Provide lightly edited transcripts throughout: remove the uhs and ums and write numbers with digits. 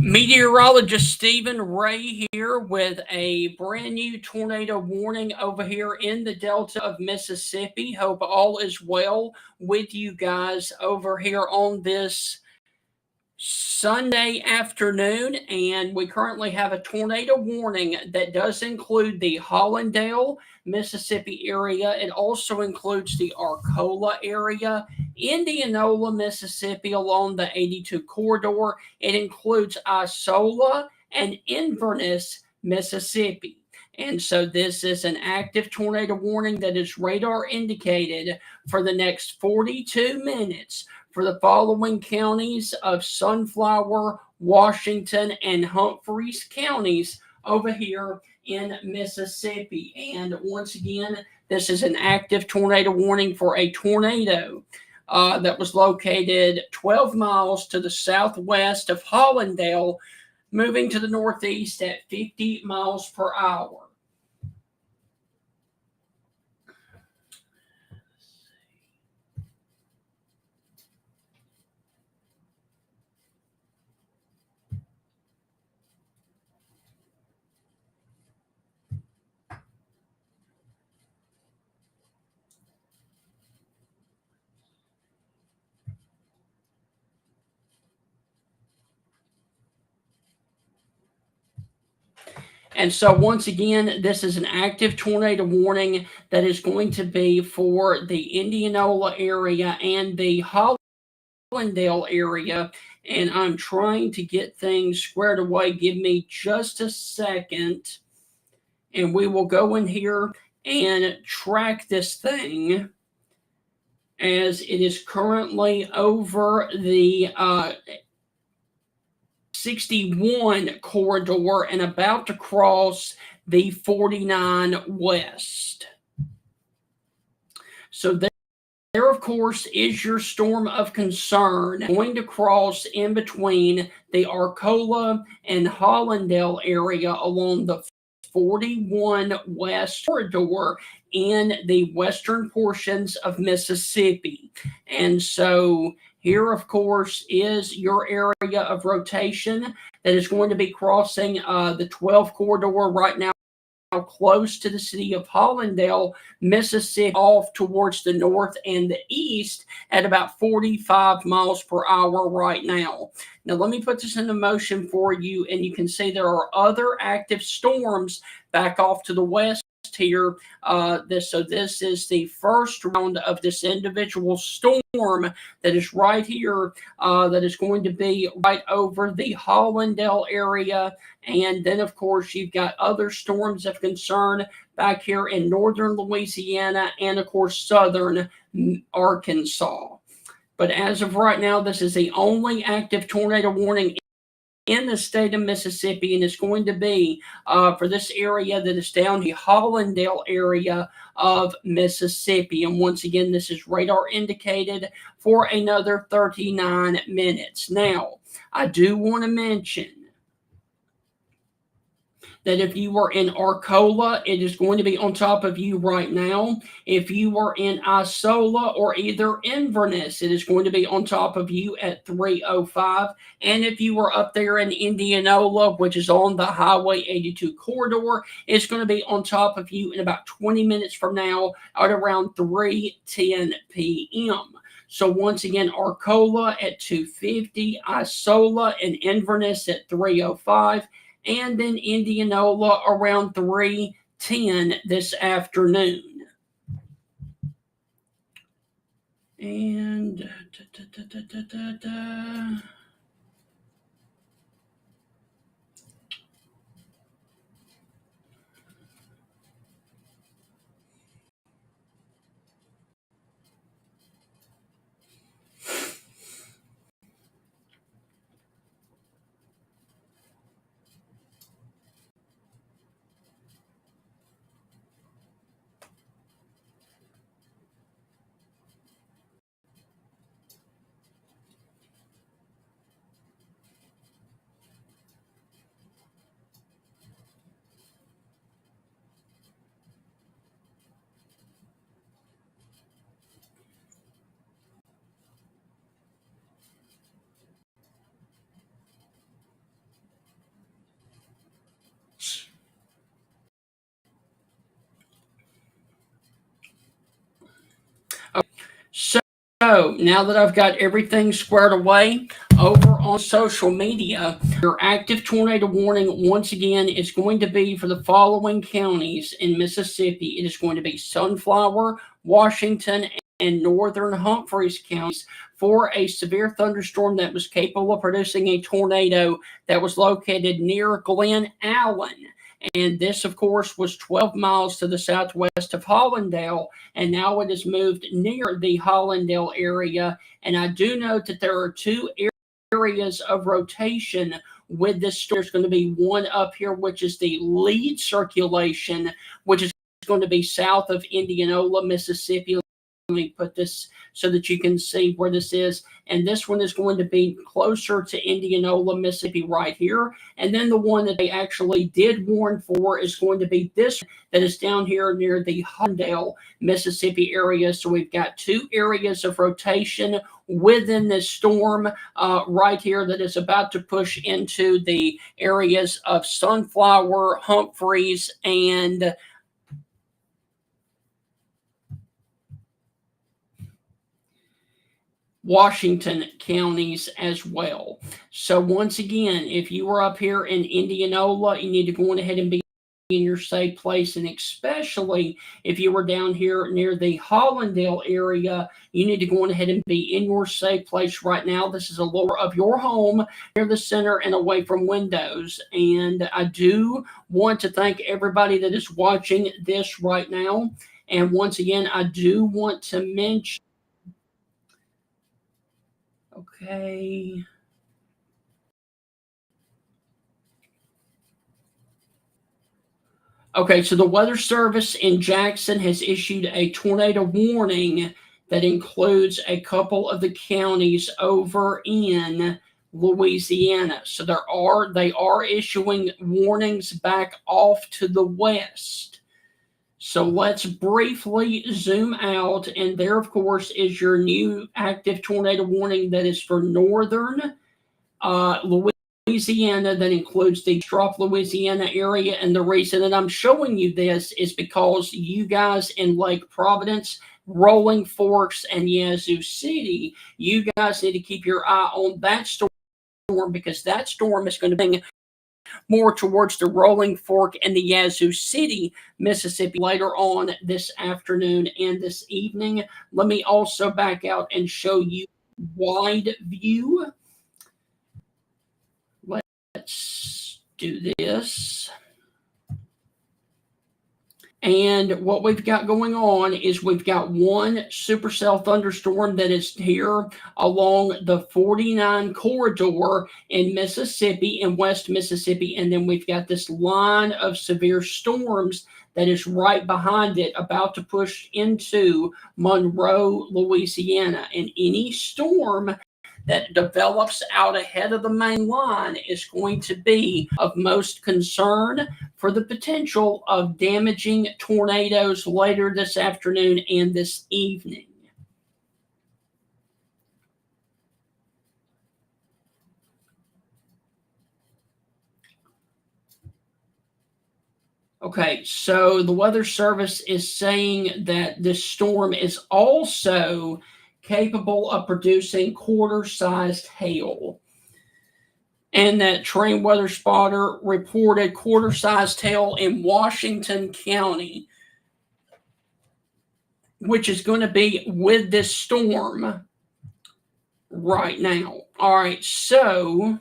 Meteorologist Stephen Ray here with a brand new tornado warning over here in the Delta of Mississippi. Hope all is well with you guys over here on this Sunday afternoon. And we currently have a tornado warning that does include the Hollandale, Mississippi area. It also includes the Arcola area, Indianola, Mississippi along the 82 corridor. It includes Isola and Inverness, Mississippi. And so this is an active tornado warning that is radar indicated for the next 42 minutes for the following counties of Sunflower, Washington, and Humphreys counties over here in Mississippi. And once again, this is an active tornado warning for a tornado that was located 12 miles to the southwest of Hollandale, moving to the northeast at 50 miles per hour. And so, once again, this is an active tornado warning that is going to be for the Indianola area and the Hollandale area. And I'm trying to get things squared away. Give me just a second, and we will go in here and track this thing as it is currently over the 61 corridor and about to cross the 49 west. So there, of course, is your storm of concern going to cross in between the Arcola and Hollandale area along the 41 west corridor in the western portions of Mississippi. And so here, of course, is your area of rotation that is going to be crossing the 12 corridor right now, close to the city of Hollandale, Mississippi, off towards the north and the east at about 45 miles per hour right now. Now, let me put this into motion for you, and you can see there are other active storms back off to the west here. This is the first round of this individual storm that is right here, that is going to be right over the Hollandale area. And then, of course, you've got other storms of concern back here in northern Louisiana and, of course, southern Arkansas. But as of right now, this is the only active tornado warning in the state of Mississippi, and it's going to be for this area that is down the Hollandale area of Mississippi. And once again, this is radar indicated for another 39 minutes. Now, I do want to mention that if you are in Arcola, it is going to be on top of you right now. If you are in Isola or either Inverness, it is going to be on top of you at 3:05. And if you are up there in Indianola, which is on the Highway 82 corridor, it's going to be on top of you in about 20 minutes from now at around 3:10 p.m. So once again, Arcola at 2:50, Isola and Inverness at 3:05, and then Indianola around 3:10 this afternoon. And So now that I've got everything squared away over on social media, your active tornado warning once again is going to be for the following counties in Mississippi. It is going to be Sunflower, Washington, and northern Humphreys counties for a severe thunderstorm that was capable of producing a tornado that was located near Glen Allen. And this, of course, was 12 miles to the southwest of Hollandale, and now it has moved near the Hollandale area. And I do note that there are two areas of rotation with this storm. There's going to be one up here, which is the lead circulation, which is going to be south of Indianola, Mississippi. Let me put this so that you can see where this is. And this one is going to be closer to Indianola, Mississippi right here. And then the one that they actually did warn for is going to be this that is down here near the Hollandale, Mississippi area. So we've got two areas of rotation within this storm right here that is about to push into the areas of Sunflower, Humphreys, and Washington counties as well. So once again, if you were up here in Indianola, you need to go on ahead and be in your safe place. And especially if you were down here near the Hollandale area, you need to go on ahead and be in your safe place right now. This is a lower of your home near the center and away from windows. And I do want to thank everybody that is watching this right now. And once again, I do want to mention, okay. Okay, so the Weather Service in Jackson has issued a tornado warning that includes a couple of the counties over in Louisiana. So they are issuing warnings back off to the west. So let's briefly zoom out, and there, of course, is your new active tornado warning that is for northern Louisiana, that includes the Strop, Louisiana area. And the reason that I'm showing you this is because you guys in Lake Providence, Rolling Forks, and Yazoo City, you guys need to keep your eye on that storm, because that storm is going to bring more towards the Rolling Fork and the Yazoo City, Mississippi later on this afternoon and this evening. Let me also back out and show you wide view. Let's do this. And what we've got going on is we've got one supercell thunderstorm that is here along the 49 corridor in Mississippi, in West Mississippi. And then we've got this line of severe storms that is right behind it, about to push into Monroe, Louisiana. And any storm that develops out ahead of the main line is going to be of most concern for the potential of damaging tornadoes later this afternoon and this evening. Okay, so the Weather Service is saying that this storm is also capable of producing quarter-sized hail. And that Train Weather Spotter reported quarter-sized hail in Washington County, which is going to be with this storm right now. All right, so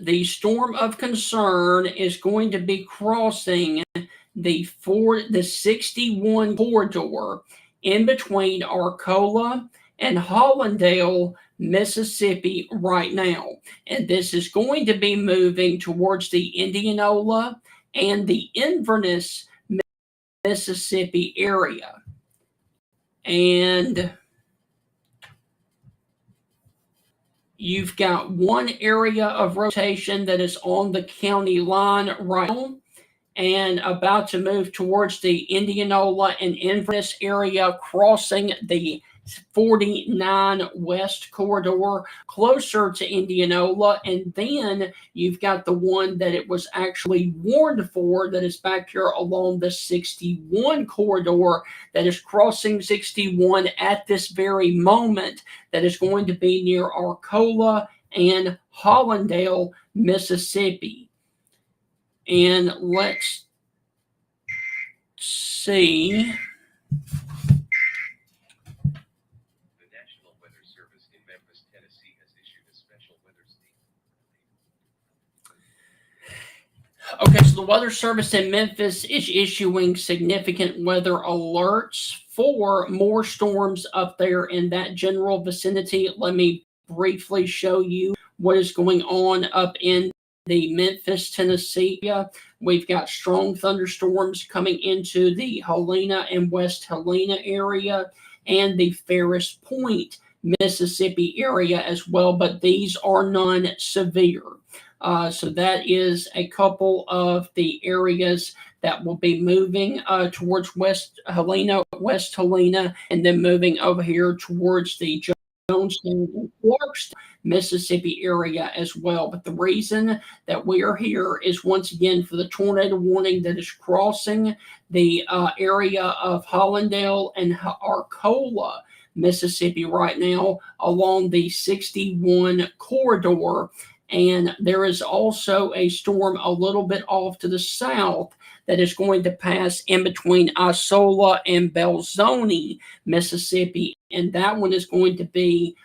the storm of concern is going to be crossing the 61 corridor in between Arcola and Hollandale, Mississippi right now. And this is going to be moving towards the Indianola and the Inverness, Mississippi area. And you've got one area of rotation that is on the county line right now and about to move towards the Indianola and Inverness area, crossing the 49 West corridor closer to Indianola. And then you've got the one that it was actually warned for that is back here along the 61 corridor that is crossing 61 at this very moment, that is going to be near Arcola and Hollandale, Mississippi. And let's see. Okay, so the Weather Service in Memphis is issuing significant weather alerts for more storms up there in that general vicinity. Let me briefly show you what is going on up in the Memphis, Tennessee area. We've got strong thunderstorms coming into the Helena and West Helena area and the Ferris Point, Mississippi area as well, but these are non-severe. So that is a couple of the areas that will be moving towards West Helena, and then moving over here towards the Jonestown and Clarkston, Mississippi area as well. But the reason that we are here is once again for the tornado warning that is crossing the area of Hollandale and Arcola, Mississippi right now along the 61 corridor. And there is also a storm a little bit off to the south that is going to pass in between Isola and Belzoni, Mississippi. And that one is going to be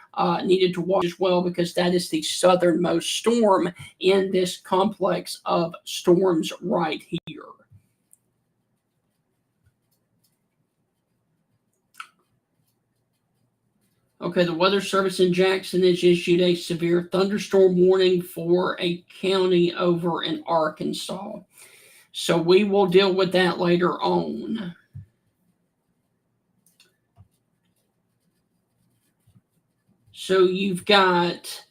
needed to watch as well, because that is the southernmost storm in this complex of storms right here. Okay, the Weather Service in Jackson has issued a severe thunderstorm warning for a county over in Arkansas. So we will deal with that later on. So you've got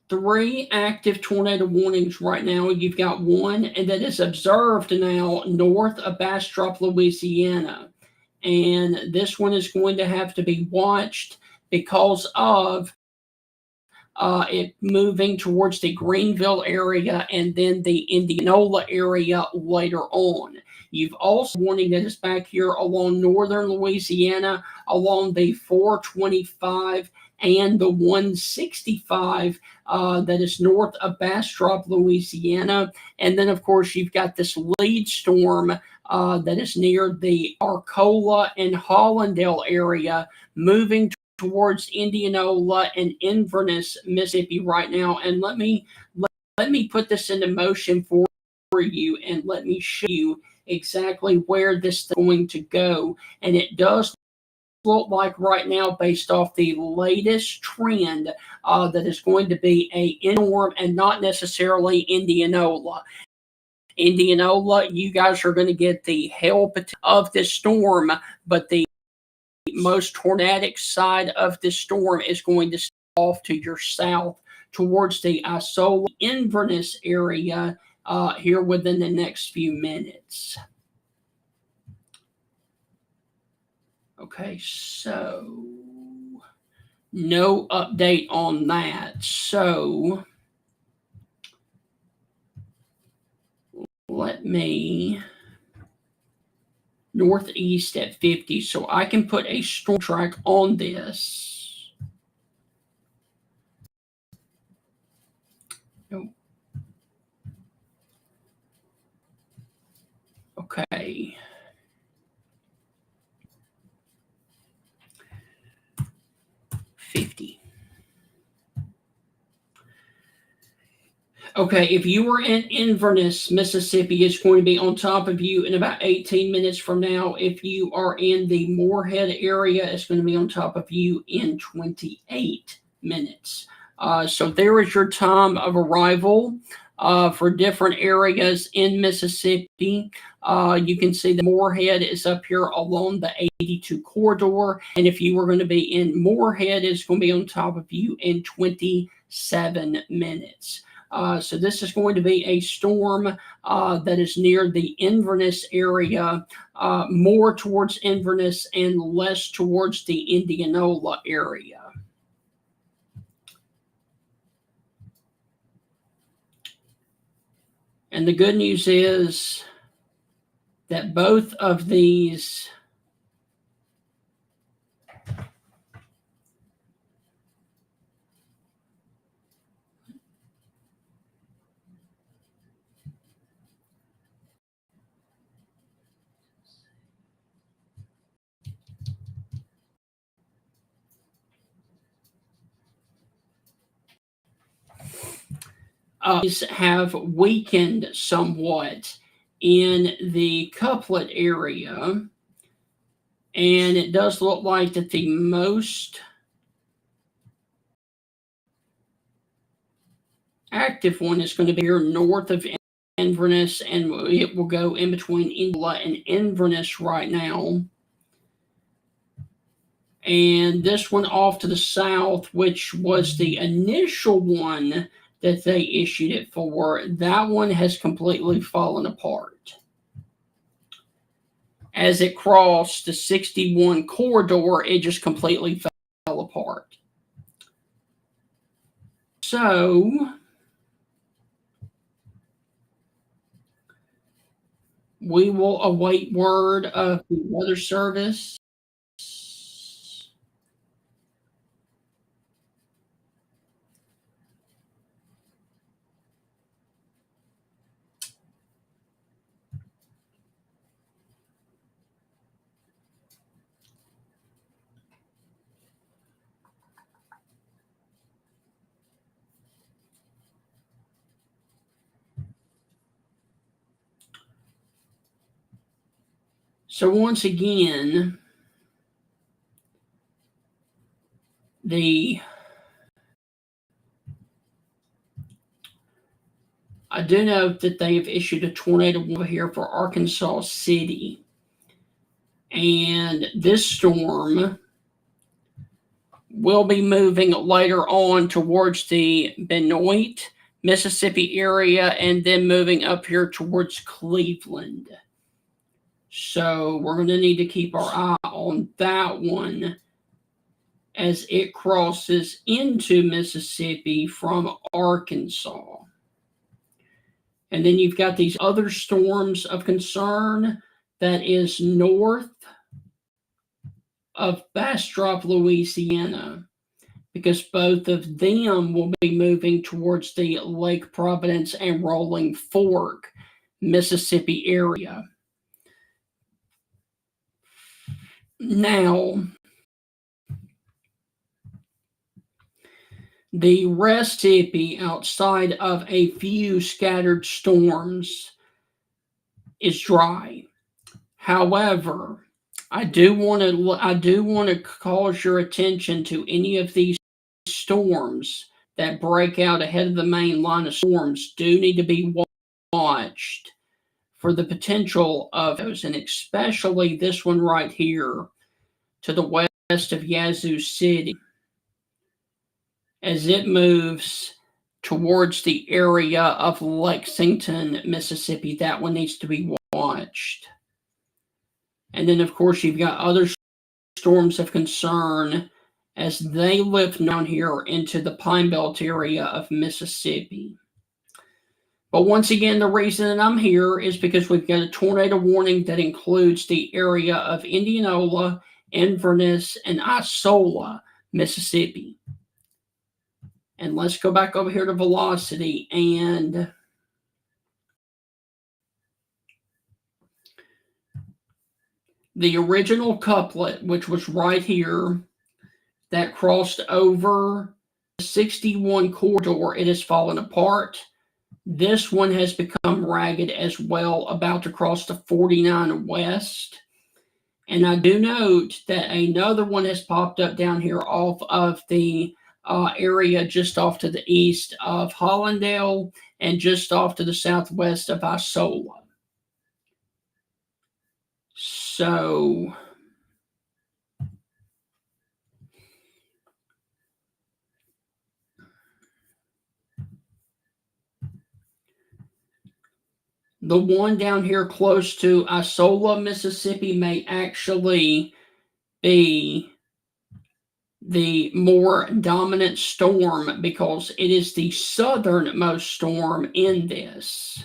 3 active tornado warnings right now. You've got one that is observed now north of Bastrop, Louisiana. And this one is going to have to be watched because of it moving towards the Greenville area and then the Indianola area later on. You've also warning that is back here along northern Louisiana, along the 425 and the 165 that is north of Bastrop, Louisiana. And then, of course, you've got this lead storm that is near the Arcola and Hollandale area, moving towards Indianola and Inverness, Mississippi right now. And let me put this into motion for you, and let me show you exactly where this is going to go. And it does look like right now, based off the latest trend, that is going to be a storm and not necessarily Indianola. Indianola, you guys are going to get the help of this storm, but the most tornadic side of this storm is going to stay off to your south towards the Isola Inverness area here within the next few minutes. Okay, so no update on that. So let me northeast at 50, so I can put a storm track on this. Nope. Okay. Okay, if you were in Inverness, Mississippi, it's going to be on top of you in about 18 minutes from now. If you are in the Moorhead area, it's going to be on top of you in 28 minutes. So there is your time of arrival for different areas in Mississippi. You can see the Moorhead is up here along the 82 corridor. And if you were going to be in Moorhead, it's going to be on top of you in 27 minutes. So this is going to be a storm that is near the Inverness area, more towards Inverness and less towards the Indianola area. And the good news is that both of these have weakened somewhat in the couplet area. And it does look like that the most active one is going to be here north of Inverness, and it will go in between Indianola and Inverness right now. And this one off to the south, which was the initial one that they issued it for, that one has completely fallen apart. As it crossed the 61 corridor, it just completely fell apart. So we will await word of the Weather Service. So once again, I do know that they have issued a tornado warning here for Arkansas City. And this storm will be moving later on towards the Benoit, Mississippi area, and then moving up here towards Cleveland. So we're going to need to keep our eye on that one as it crosses into Mississippi from Arkansas. And then you've got these other storms of concern that is north of Bastrop, Louisiana, because both of them will be moving towards the Lake Providence and Rolling Fork, Mississippi area. Now, the rest Mississippi, outside of a few scattered storms, is dry. However, I do want to cause your attention to any of these storms that break out ahead of the main line of storms do need to be watched for the potential of those, and especially this one right here to the west of Yazoo City. As it moves towards the area of Lexington, Mississippi, that one needs to be watched. And then, of course, you've got other storms of concern as they lift down here into the Pine Belt area of Mississippi. But once again, the reason that I'm here is because we've got a tornado warning that includes the area of Indianola, Inverness, and Isola, Mississippi. And let's go back over here to velocity, and the original couplet, which was right here, that crossed over the 61 corridor, it has fallen apart. This one has become ragged as well, about to cross the 49 west. And I do note that another one has popped up down here off of the area just off to the east of Hollandale and just off to the southwest of Isola. So the one down here close to Isola, Mississippi may actually be the more dominant storm because it is the southernmost storm in this.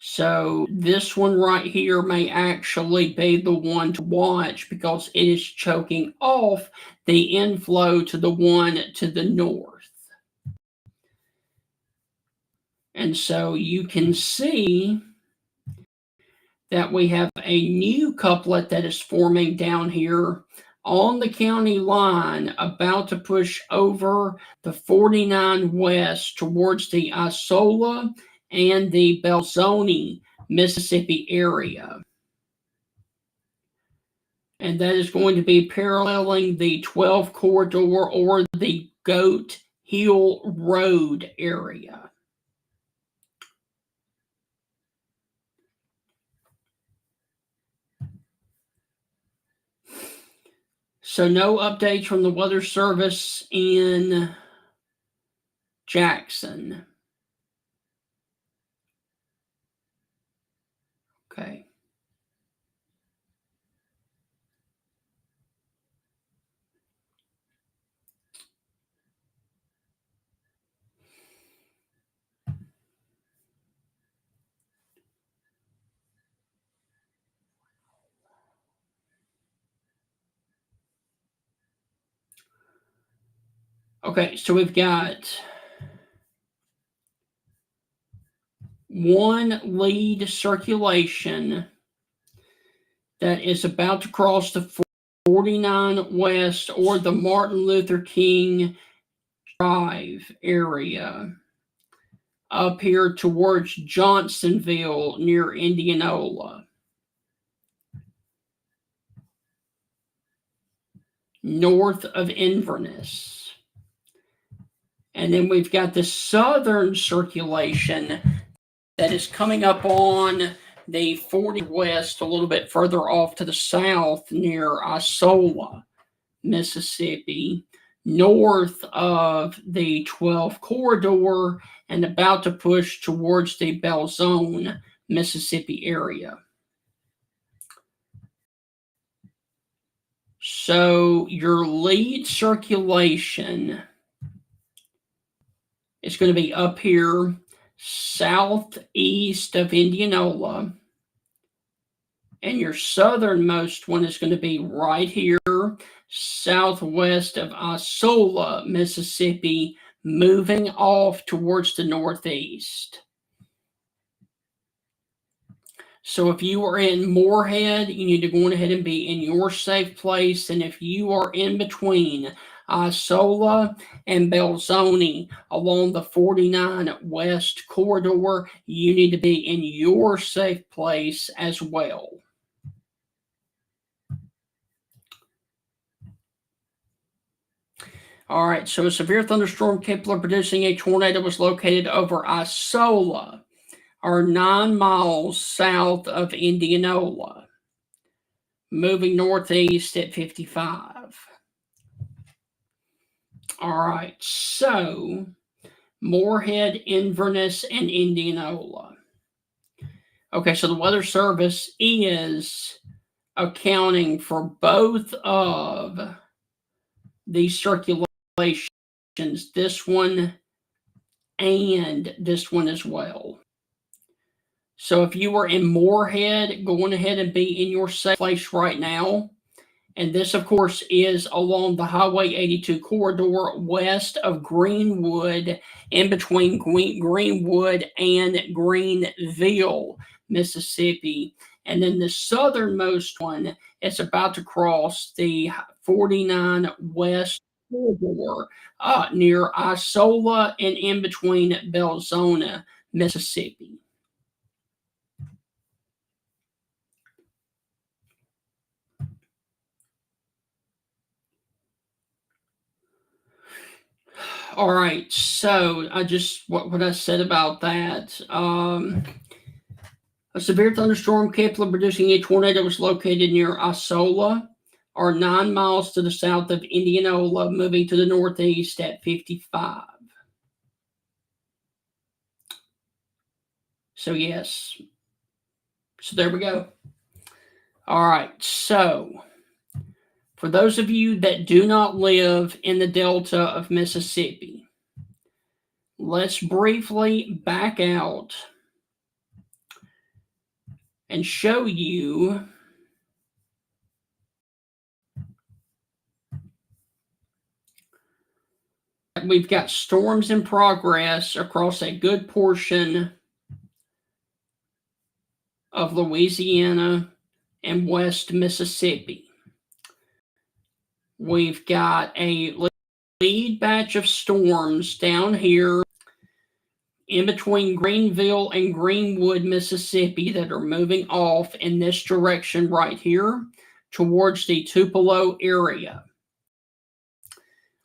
So this one right here may actually be the one to watch because it is choking off the inflow to the one to the north. And so you can see that we have a new couplet that is forming down here on the county line, about to push over the 49 west towards the Isola and the Belzoni, Mississippi area. And that is going to be paralleling the 12 corridor or the Goat Hill Road area. So no updates from the Weather Service in Jackson. Okay. Okay, so we've got one lead circulation that is about to cross the 49 West or the Martin Luther King Drive area up here towards Johnsonville near Indianola. North of Inverness. And then we've got the southern circulation that is coming up on the 40 west, a little bit further off to the south near Isola, Mississippi, north of the 12 corridor and about to push towards the Belzoni, Mississippi area. So your lead circulation is going to be up here southeast of Indianola, and your southernmost one is going to be right here southwest of Isola, Mississippi, moving off towards the northeast. So if you are in Moorhead, you need to go ahead and be in your safe place. And if you are in between Isola and Belzoni along the 49 West corridor, you need to be in your safe place as well. All right, so a severe thunderstorm capable of producing a tornado was located over Isola, or 9 miles south of Indianola, moving northeast at 55. All right, so Moorhead, Inverness, and Indianola. Okay, so the Weather Service is accounting for both of these circulations, this one and this one as well. So if you are in Moorhead, go on ahead and be in your safe place right now. And this, of course, is along the Highway 82 corridor west of Greenwood, in between Greenwood and Greenville, Mississippi. And then the southernmost one is about to cross the 49 West corridor near Isola and in between Belzoni, Mississippi. All right, so I just what I said about that. A severe thunderstorm capable of producing a tornado was located near Isola, or 9 miles to the south of Indianola, moving to the northeast at 55. So, yes. So, there we go. All right. So, for those of you that do not live in the Delta of Mississippi, let's briefly back out and show you that we've got storms in progress across a good portion of Louisiana and West Mississippi. We've got a lead batch of storms down here in between Greenville and Greenwood, Mississippi, that are moving off in this direction right here towards the Tupelo area.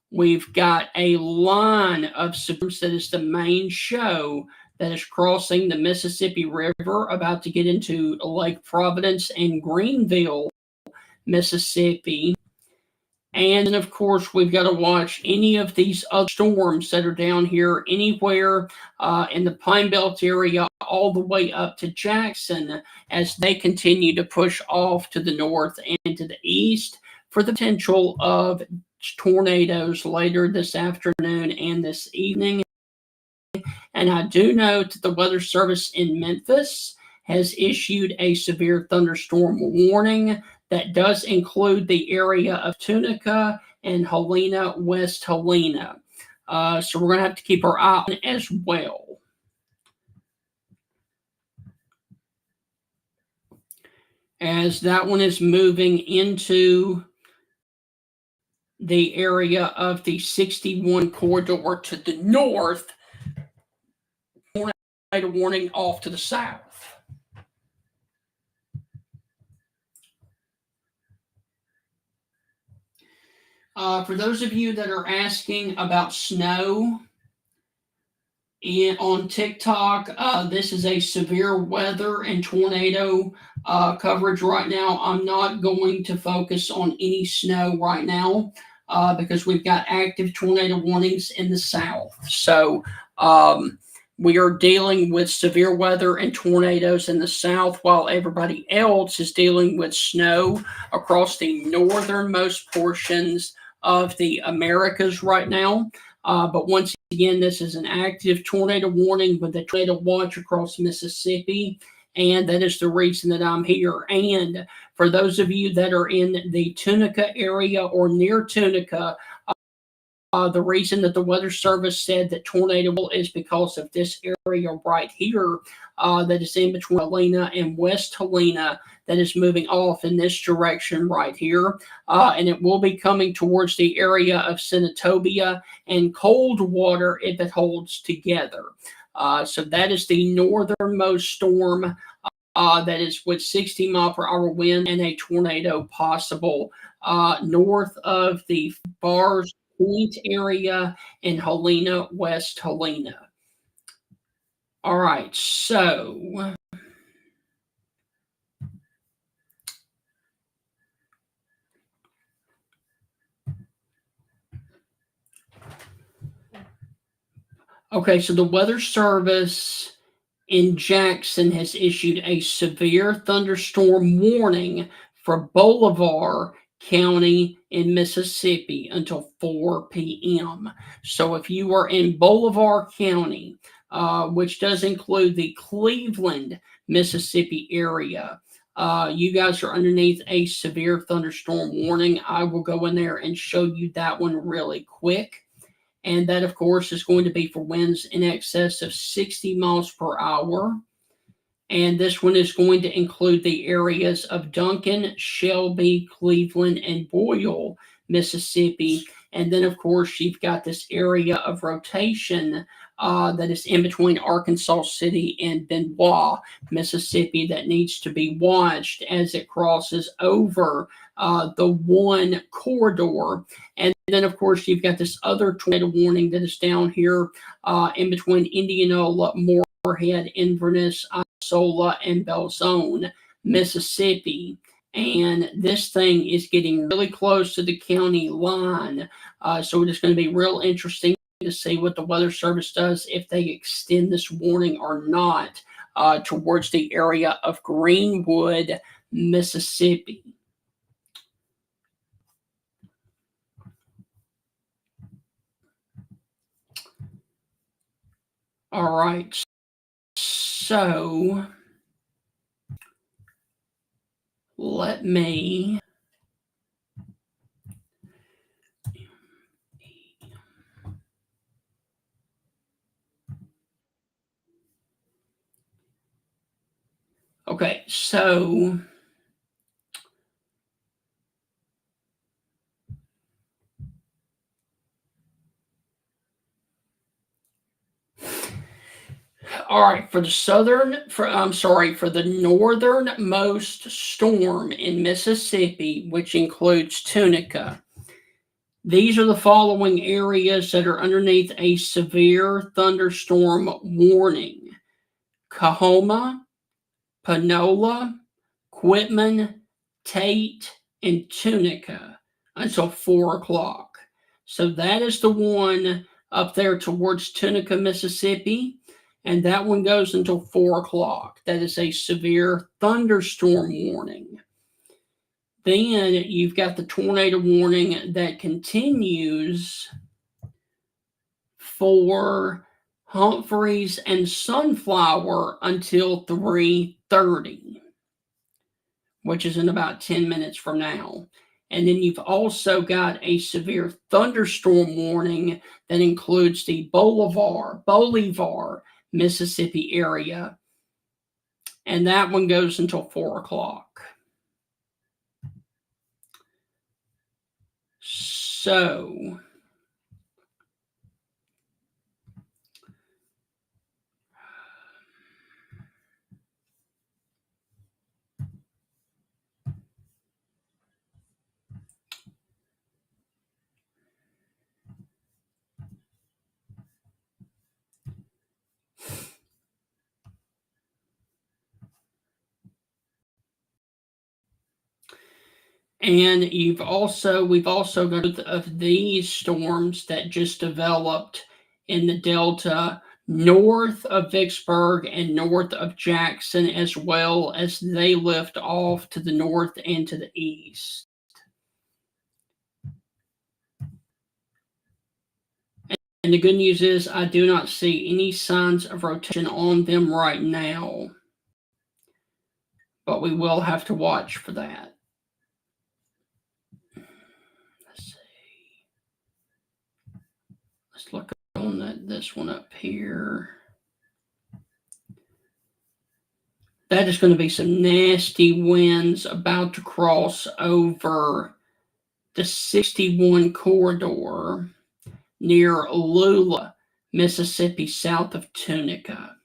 We've got a line of storms that is the main show that is crossing the Mississippi River, about to get into Lake Providence and Greenville, Mississippi. And then, of course, we've got to watch any of these other storms that are down here anywhere in the Pine Belt area all the way up to Jackson, as they continue to push off to the north and to the east for the potential of tornadoes later this afternoon and this evening. And I do note that the Weather Service in Memphis has issued a severe thunderstorm warning that does include the area of Tunica and Helena, West Helena. So we're going to have to keep our eye on it as well. As that one is moving into the area of the 61 corridor to the north, tornado warning off to the south. For those of you that are asking about snow on TikTok, this is a severe weather and tornado coverage right now. I'm not going to focus on any snow right now because we've got active tornado warnings in the south. So we are dealing with severe weather and tornadoes in the south, while everybody else is dealing with snow across the northernmost portions of the Americas right now. But once again, this is an active tornado warning with a tornado watch across Mississippi, and that is the reason that I'm here. And for those of you that are in the Tunica area or near Tunica, the reason that the Weather Service said that tornado is because of this area right here that is in between Helena and West Helena, that is moving off in this direction right here. And it will be coming towards the area of Senatobia and Coldwater if it holds together. So that is the northernmost storm that is with 60 mile per hour wind and a tornado possible north of the Bars Point area in Helena, West Helena. All right, so okay, so the Weather Service in Jackson has issued a severe thunderstorm warning for Bolivar County in Mississippi until 4 p.m. So if you are in Bolivar County, which does include the Cleveland, Mississippi area, you guys are underneath a severe thunderstorm warning. I will go in there and show you that one really quick. And that, of course, is going to be for winds in excess of 60 miles per hour. And this one is going to include the areas of Duncan, Shelby, Cleveland, and Boyle, Mississippi. And then, of course, you've got this area of rotation that is in between Arkansas City and Benoit, Mississippi, that needs to be watched as it crosses over the one corridor. And then, of course, you've got this other tornado warning that is down here in between Indianola, Moorhead, Inverness, Isola, and Belzone, Mississippi. And this thing is getting really close to the county line. So it is going to be real interesting to see what the Weather Service does, if they extend this warning or not. towards the area of Greenwood, Mississippi. All right. So let me okay, so all right, for the northernmost storm in Mississippi, which includes Tunica. These are the following areas that are underneath a severe thunderstorm warning: Coahoma, Panola, Quitman, Tate, and Tunica until 4 o'clock. So that is the one up there towards Tunica, Mississippi, and that one goes until 4 o'clock. That is a severe thunderstorm warning. Then you've got the tornado warning that continues for Humphreys and Sunflower until 3:30, which is in about 10 minutes from now. And then you've also got a severe thunderstorm warning that includes the Bolivar, Mississippi area. And that one goes until 4 o'clock. So and we've also got of these storms that just developed in the Delta north of Vicksburg and north of Jackson, as well as they lift off to the north and to the east. And the good news is I do not see any signs of rotation on them right now, but we will have to watch for that. Let's see. Let's look on this one up here. That is going to be some nasty winds about to cross over the 61 corridor near Lula, Mississippi, south of Tunica.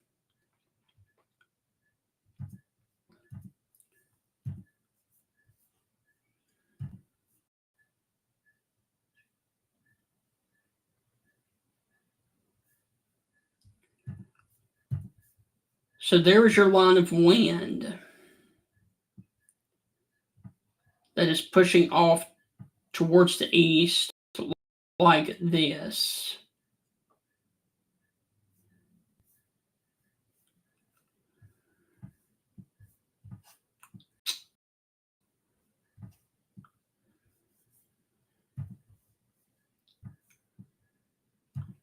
So there is your line of wind that is pushing off towards the east like this.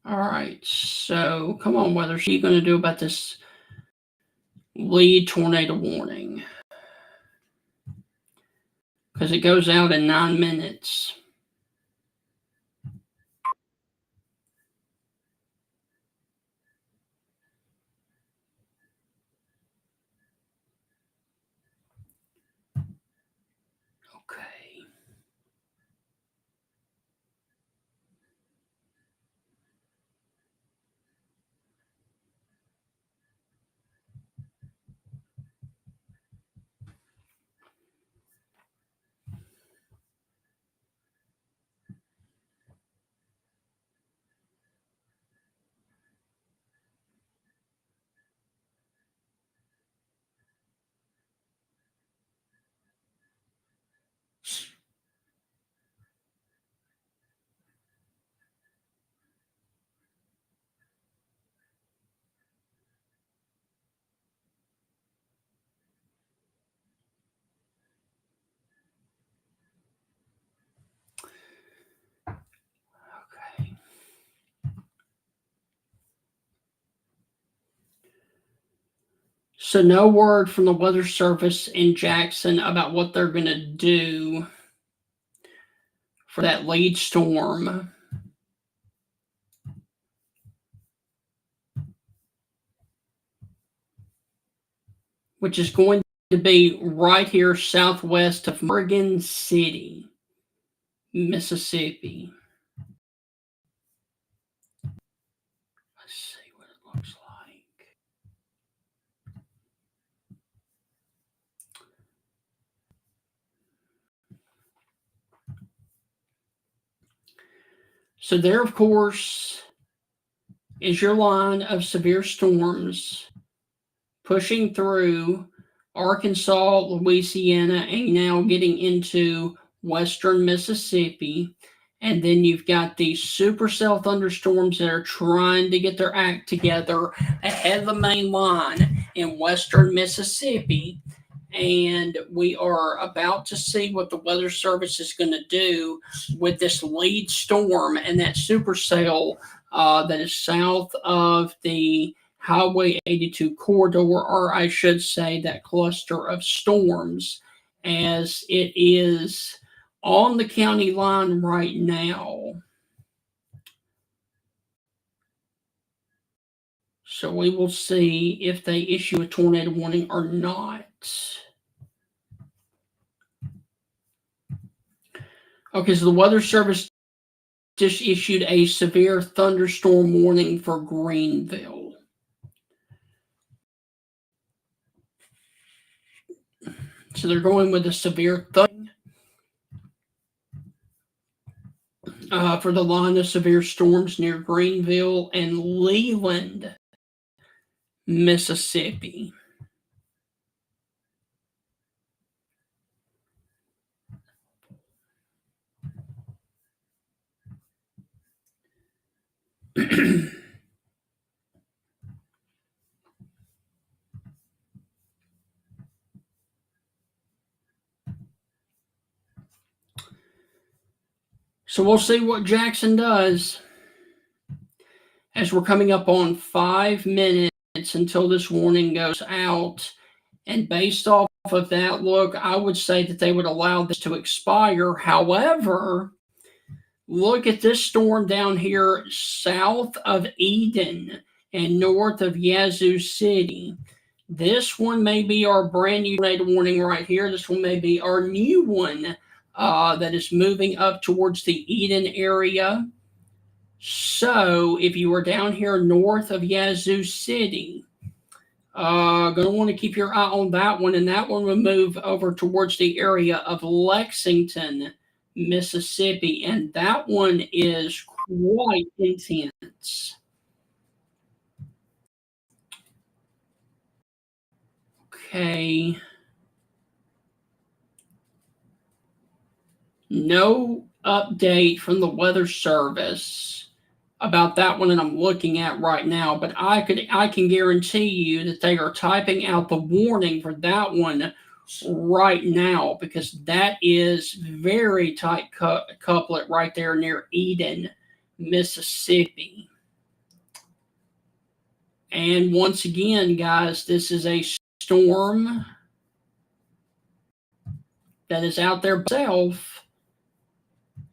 All right, so come on, weather. What are you going to do about this lead tornado warning? Because it goes out in 9 minutes. Okay. So no word from the Weather Service in Jackson about what they're going to do for that lead storm. Which is going to be right here southwest of Morgan City, Mississippi. Let's see what it looks like. So there, of course, is your line of severe storms pushing through Arkansas, Louisiana, and now getting into western Mississippi. And then you've got these supercell thunderstorms that are trying to get their act together ahead of the main line in western Mississippi. And we are about to see what the Weather Service is going to do with this lead storm and that supercell that is south of the Highway 82 corridor, or I should say that cluster of storms, as it is on the county line right now. So we will see if they issue a tornado warning or not. Okay, so the Weather Service just issued a severe thunderstorm warning for Greenville. So they're going with a severe thunderstorm for the line of severe storms near Greenville and Leland, Mississippi. So we'll see what Jackson does as we're coming up on 5 minutes until this warning goes out. And based off of that look, I would say that they would allow this to expire. However, look at this storm down here south of Eden and north of Yazoo City. This one may be our brand new tornado warning right here. This one may be our new one that is moving up towards the Eden area. So if you are down here north of Yazoo City, going to want to keep your eye on that one, and that one will move over towards the area of Lexington, Mississippi, and that one is quite intense. Okay. No update from the Weather Service about that one that I'm looking at right now, but I can guarantee you that they are typing out the warning for that one right now, because that is very tight couplet right there near Eden, Mississippi. And once again, guys, this is a storm that is out there by itself,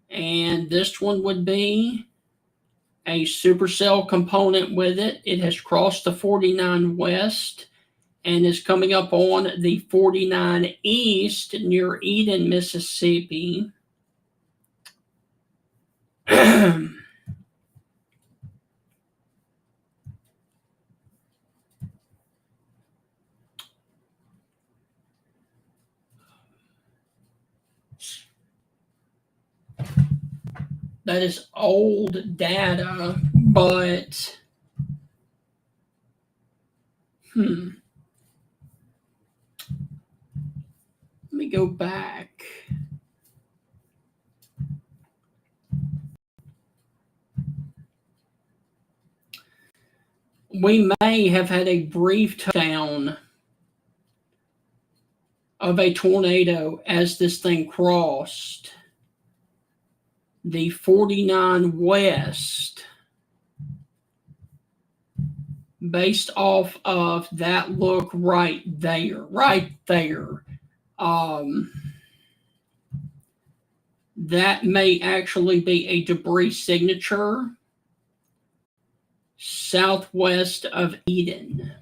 and this one would be a supercell component with it. It has crossed the 49 west and is coming up on the 49 east near Eden, Mississippi. That is old data, but let me go back. We may have had a brief touchdown of a tornado as this thing crossed the 49 west based off of that look right there. That may actually be a debris signature southwest of Eden,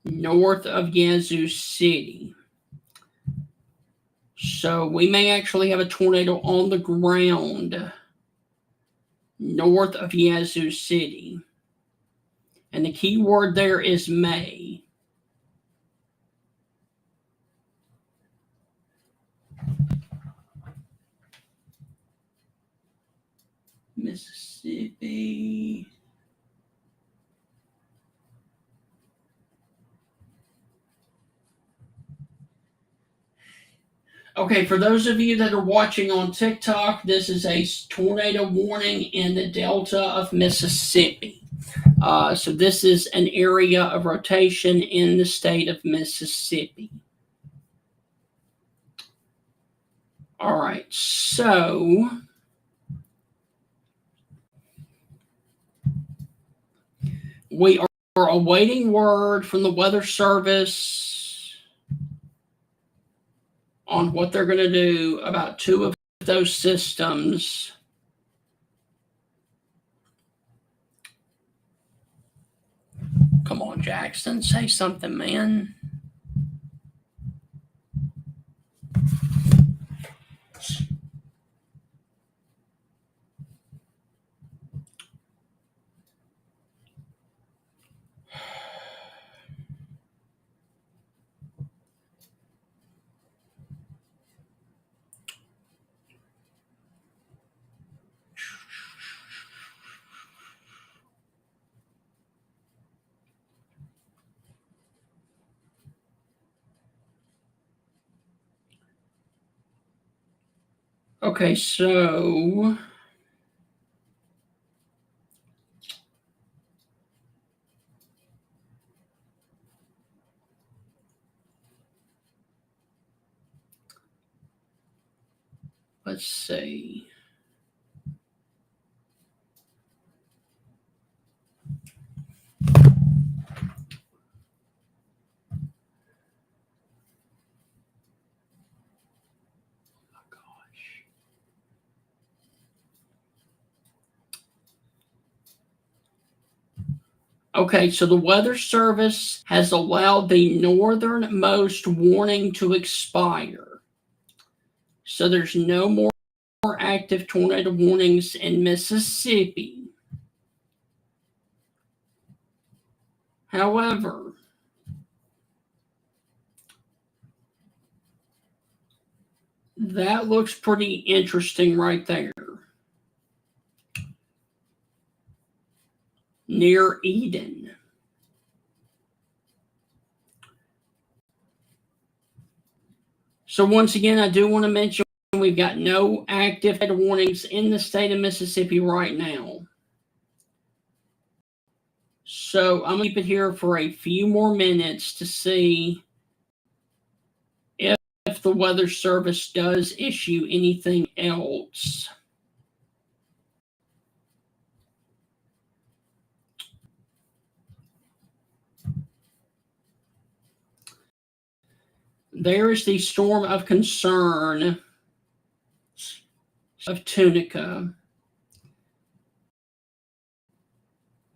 north of Yazoo City. So we may actually have a tornado on the ground north of Yazoo City. And the key word there is may. Mississippi. Okay, for those of you that are watching on TikTok, this is a tornado warning in the Delta of Mississippi. So this is an area of rotation in the state of Mississippi. All right, so we are awaiting word from the Weather Service on what they're going to do about two of those systems. Come on, Jackson, say something, man. Okay, so let's see. Okay, so the Weather Service has allowed the northernmost warning to expire. So there's no more active tornado warnings in Mississippi. However, that looks pretty interesting right there. Near Eden. So once again, I do want to mention we've got no active warnings in the state of Mississippi right now. So I'm going to keep it here for a few more minutes to see if the Weather Service does issue anything else. There is the storm of concern of Tunica,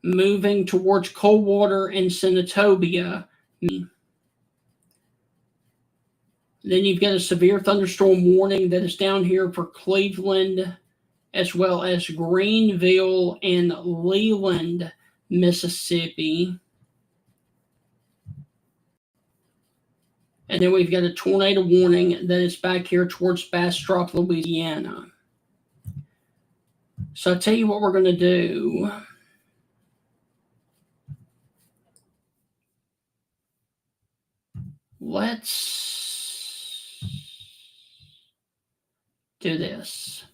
moving towards Coldwater and Senatobia. Then you've got a severe thunderstorm warning that is down here for Cleveland, as well as Greenville and Leland, Mississippi. And then we've got a tornado warning that is back here towards Bastrop, Louisiana. So I'll tell you what we're going to do. Let's do this.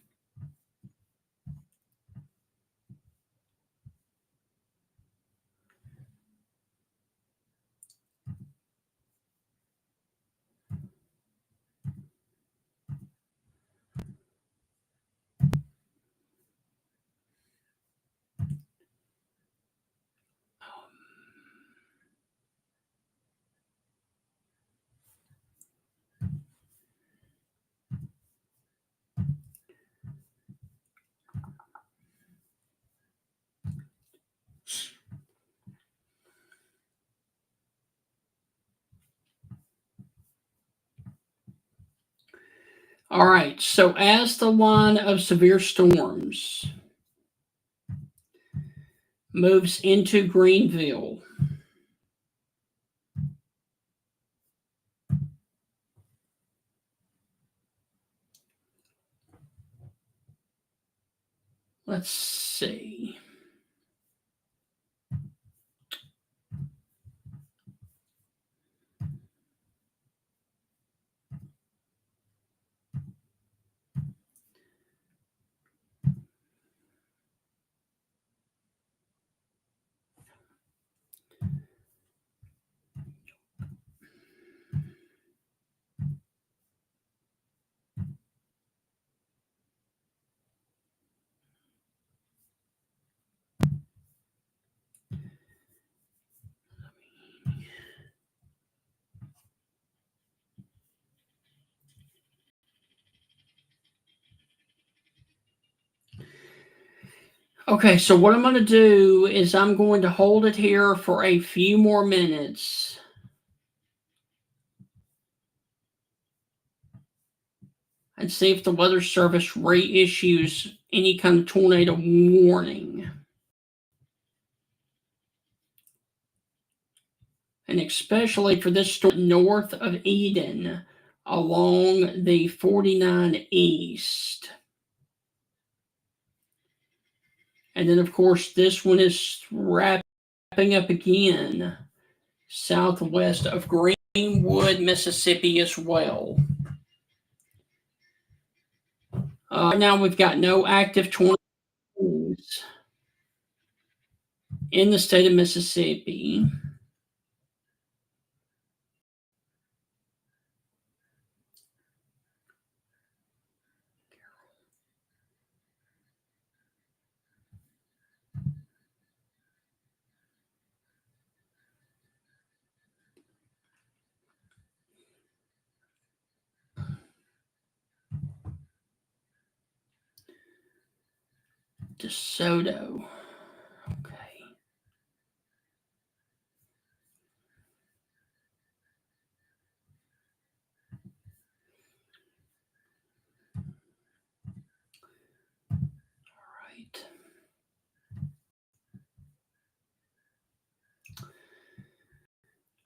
All right, so as the line of severe storms moves into Greenville, let's see. Okay, so what I'm going to do is I'm going to hold it here for a few more minutes. And see if the Weather Service reissues any kind of tornado warning. And especially for this storm north of Eden along the 49 East. And then, of course, this one is wrapping up again southwest of Greenwood, Mississippi as well. Right now, we've got no active tornadoes in the state of Mississippi. DeSoto. Okay. Right.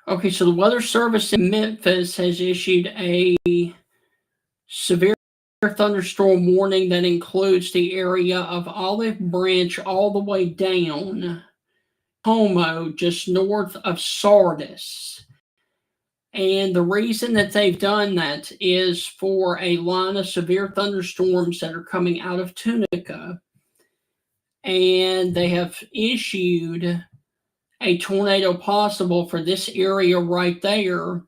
Okay, so the Weather Service in Memphis has issued a severe thunderstorm warning that includes the area of Olive Branch all the way down Como, just north of Sardis. And the reason that they've done that is for a line of severe thunderstorms that are coming out of Tunica. And they have issued a tornado possible for this area right there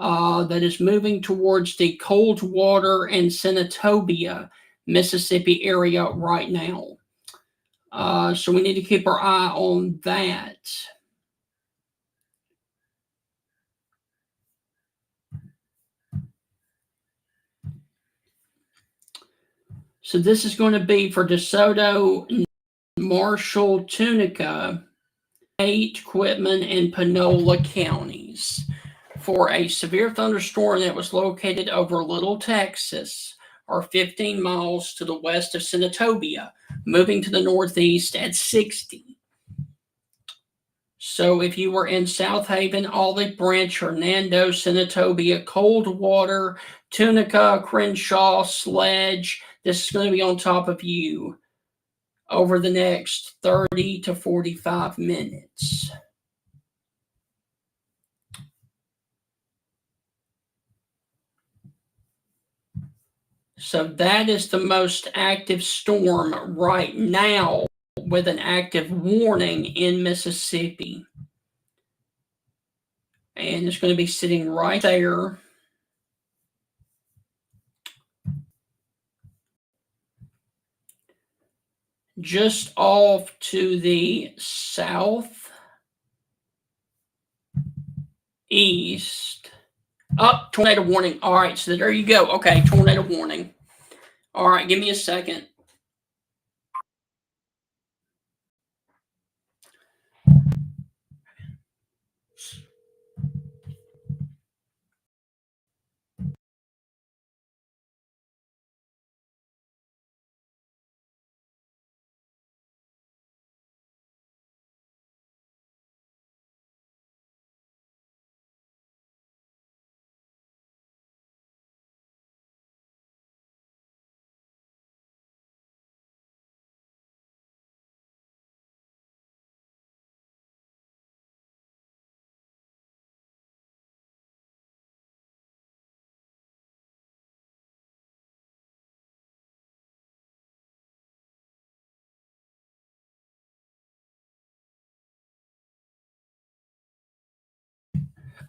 that is moving towards the Coldwater and Senatobia, Mississippi area right now. So we need to keep our eye on that. So this is going to be for DeSoto, Marshall, Tunica, Tate, Quitman, and Panola counties for a severe thunderstorm that was located over Little, Texas, or 15 miles to the west of Senatobia, moving to the northeast at 60. So if you were in South Haven, Olive Branch, Hernando, Senatobia, Coldwater, Tunica, Crenshaw, Sledge, this is going to be on top of you over the next 30 to 45 minutes. So that is the most active storm right now with an active warning in Mississippi. And it's going to be sitting right there. Just off to the south east. Up, tornado warning. All right, so there you go. Okay, tornado warning. All right, give me a second.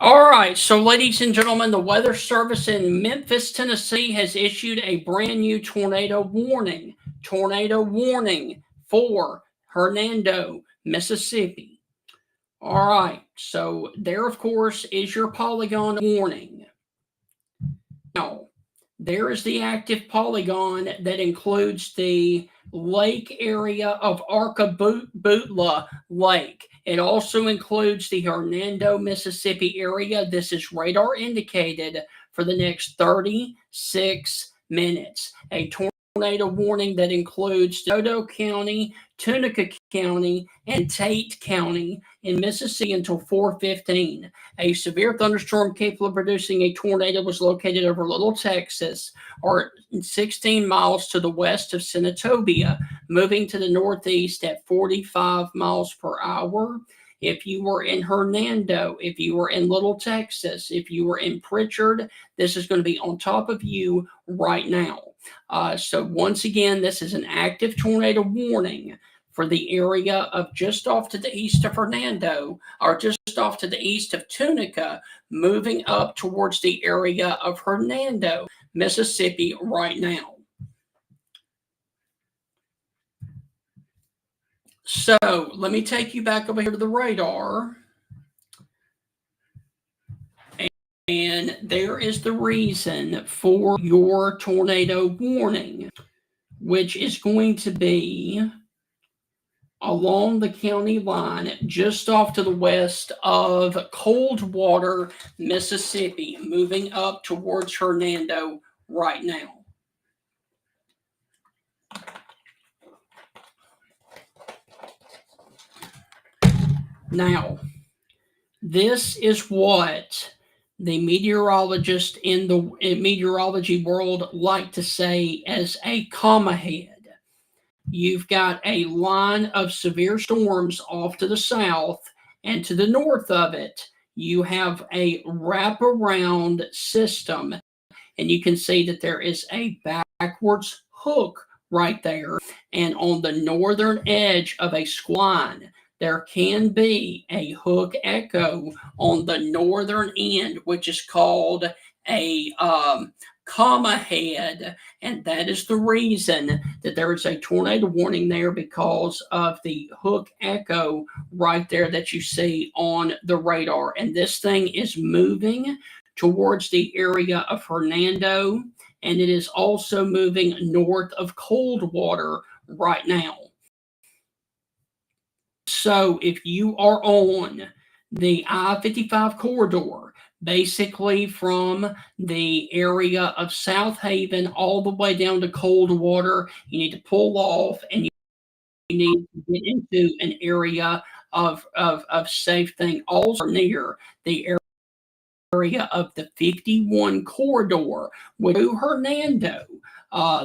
All right, so ladies and gentlemen, the Weather Service in Memphis, Tennessee has issued a brand new tornado warning. Tornado warning for Hernando, Mississippi. All right, so there, of course, is your polygon warning. Now, there is the active polygon that includes the lake area of Arkabutla Lake. It also includes the Hernando, Mississippi area. This is radar indicated for the next 36 minutes. A tornado warning that includes DeSoto County, Tunica County, and Tate County in Mississippi until 4:15. A severe thunderstorm capable of producing a tornado was located over Little Texas, or 16 miles to the west of Senatobia, moving to the northeast at 45 miles per hour. If you were in Hernando, if you were in Little Texas, if you were in Pritchard, this is going to be on top of you right now. So once again, this is an active tornado warning for the area of just off to the east of Hernando, or just off to the east of Tunica, moving up towards the area of Hernando, Mississippi right now. So let me take you back over here to the radar. And there is the reason for your tornado warning, which is going to be along the county line just off to the west of Coldwater, Mississippi, moving up towards Hernando right now. Now, this is what the meteorologists in the meteorology world like to say as a comma head. You've got a line of severe storms off to the south, and to the north of it, you have a wraparound system. And you can see that there is a backwards hook right there. And on the northern edge of a line, there can be a hook echo on the northern end, which is called a comma head, and that is the reason that there is a tornado warning there, because of the hook echo right there that you see on the radar. And this thing is moving towards the area of Hernando, and it is also moving north of Coldwater right now. So if you are on the I-55 corridor, basically from the area of South Haven all the way down to Coldwater, you need to pull off, and you need to get into an area of safe thing, also near the area of the 51 corridor with Hernando.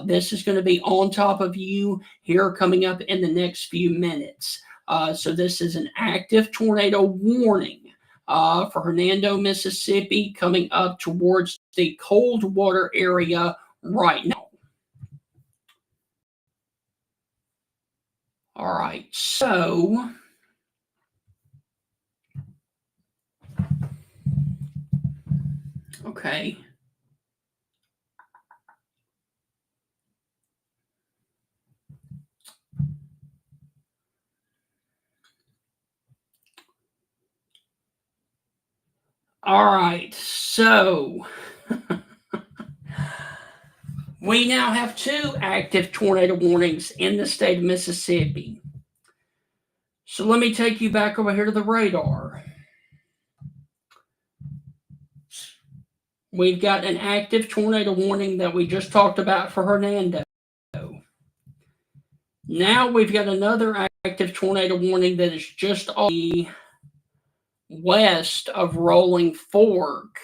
This is going to be on top of you here coming up in the next few minutes. So this is an active tornado warning for Hernando, Mississippi, coming up towards the Coldwater area right now. All right, so okay. All right, so we now have 2 active tornado warnings in the state of Mississippi. So let me take you back over here to the radar. We've got an active tornado warning that we just talked about for Hernando. Now we've got another active tornado warning that is just off the west of Rolling Fork,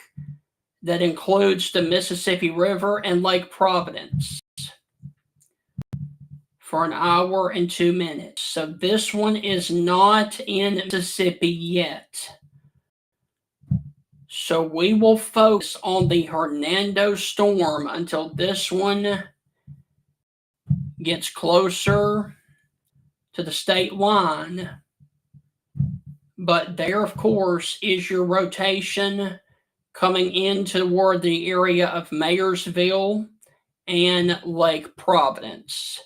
that includes the Mississippi River and Lake Providence for an hour and 2 minutes. So this one is not in Mississippi yet. So we will focus on the Hernando storm until this one gets closer to the state line. But there, of course, is your rotation coming in toward the area of Mayersville and Lake Providence.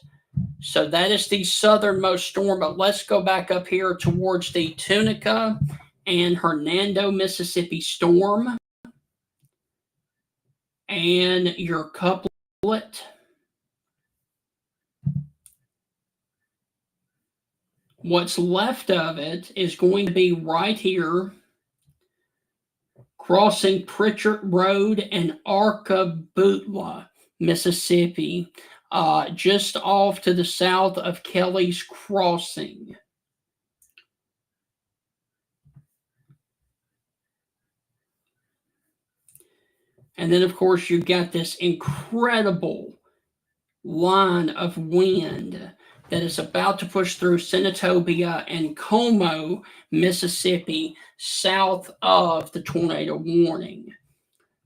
So that is the southernmost storm, but let's go back up here towards the Tunica and Hernando, Mississippi storm. And your couplet. What's left of it is going to be right here, crossing Pritchard Road and Arcaboutla, Mississippi, just off to the south of Kelly's Crossing. And then, of course, you've got this incredible line of wind that is about to push through Senatobia and Como, Mississippi, south of the tornado warning.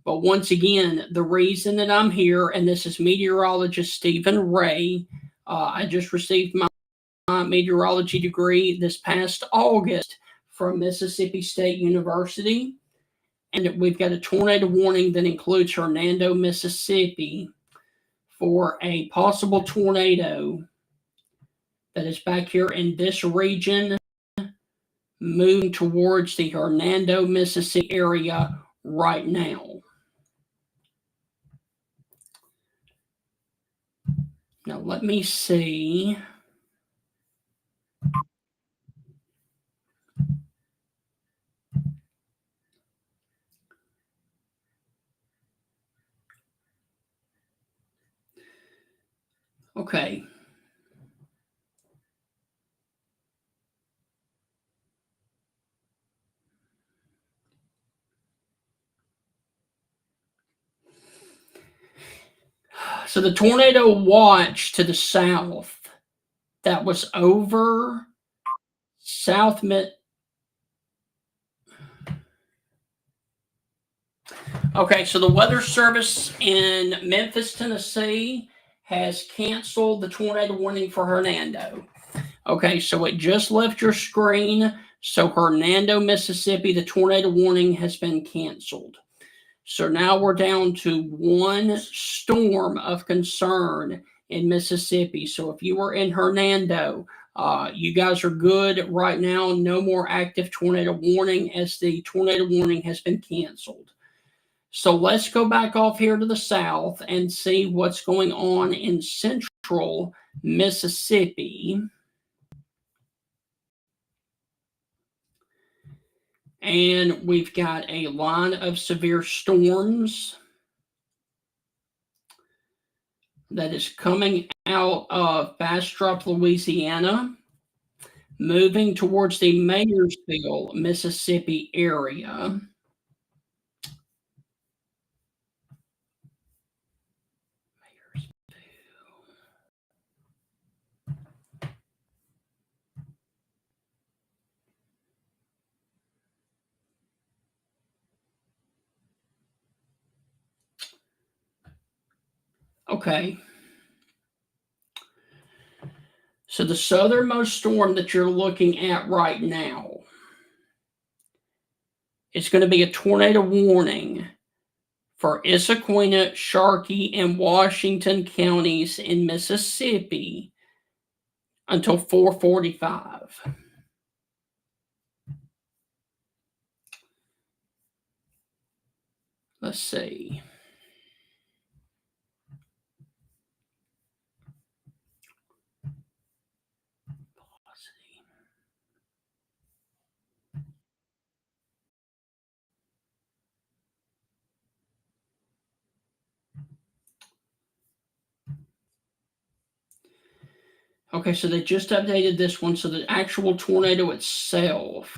But once again, the reason that I'm here, and this is meteorologist Stephen Ray, I just received my meteorology degree this past August from Mississippi State University. And we've got a tornado warning that includes Hernando, Mississippi, for a possible tornado that is back here in this region, moving towards the Hernando, Mississippi area right now. Now, let me see. Okay. So the tornado watch to the south that was over South Mid. Okay, so the Weather Service in Memphis, Tennessee has canceled the tornado warning for Hernando. Okay, so it just left your screen. So Hernando, Mississippi, the tornado warning has been canceled. So now we're down to one storm of concern in Mississippi. So if you were in Hernando, you guys are good right now. No more active tornado warning as the tornado warning has been canceled. So let's go back off here to the south and see what's going on in central Mississippi. And we've got a line of severe storms that is coming out of Bastrop, Louisiana, moving towards the Mayersville, Mississippi area. Okay. So the southernmost storm that you're looking at right now is going to be a tornado warning for Issaquena, Sharkey, and Washington counties in Mississippi until 4:45. Let's see. Okay, so they just updated this one. So the actual tornado itself.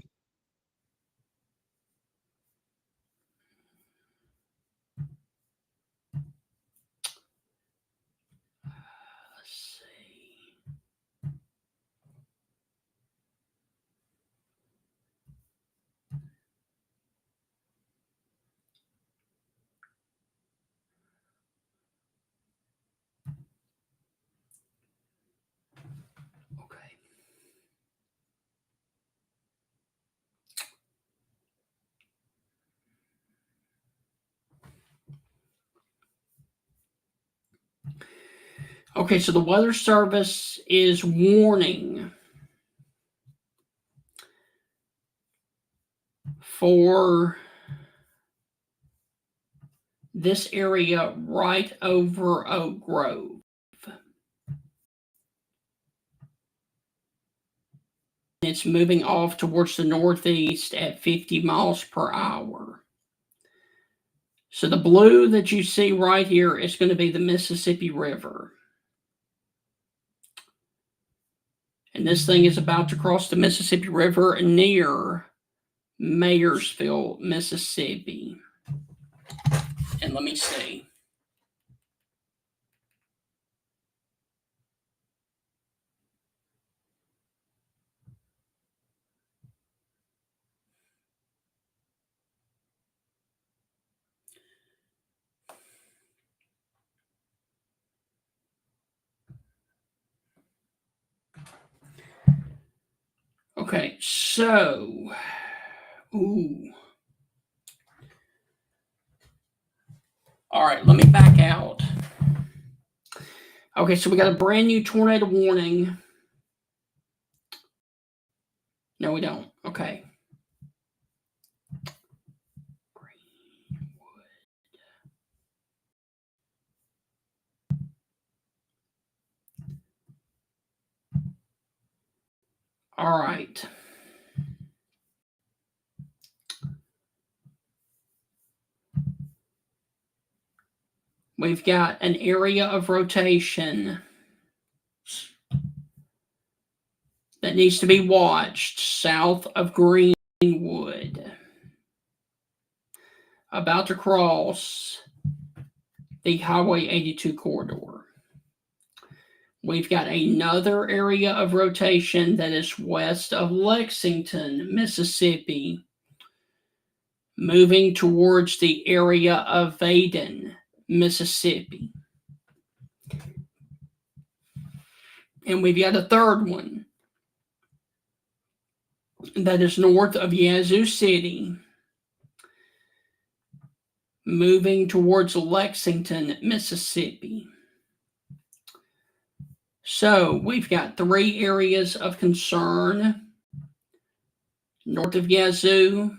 Let's see. Okay. Okay, so the Weather Service is warning for this area right over Oak Grove. It's moving off towards the northeast at 50 miles per hour. So the blue that you see right here is going to be the Mississippi River. And this thing is about to cross the Mississippi River near Mayersville, Mississippi. And let me see. Okay, so, all right, let me back out. Okay, so we got a brand new tornado warning. No, we don't. Okay. All right. We've got an area of rotation that needs to be watched south of Greenwood, about to cross the Highway 82 corridor. We've got another area of rotation that is west of Lexington, Mississippi, moving towards the area of Vaden, Mississippi. And we've got a third one that is north of Yazoo City, moving towards Lexington, Mississippi. So we've got 3 areas of concern: north of Yazoo,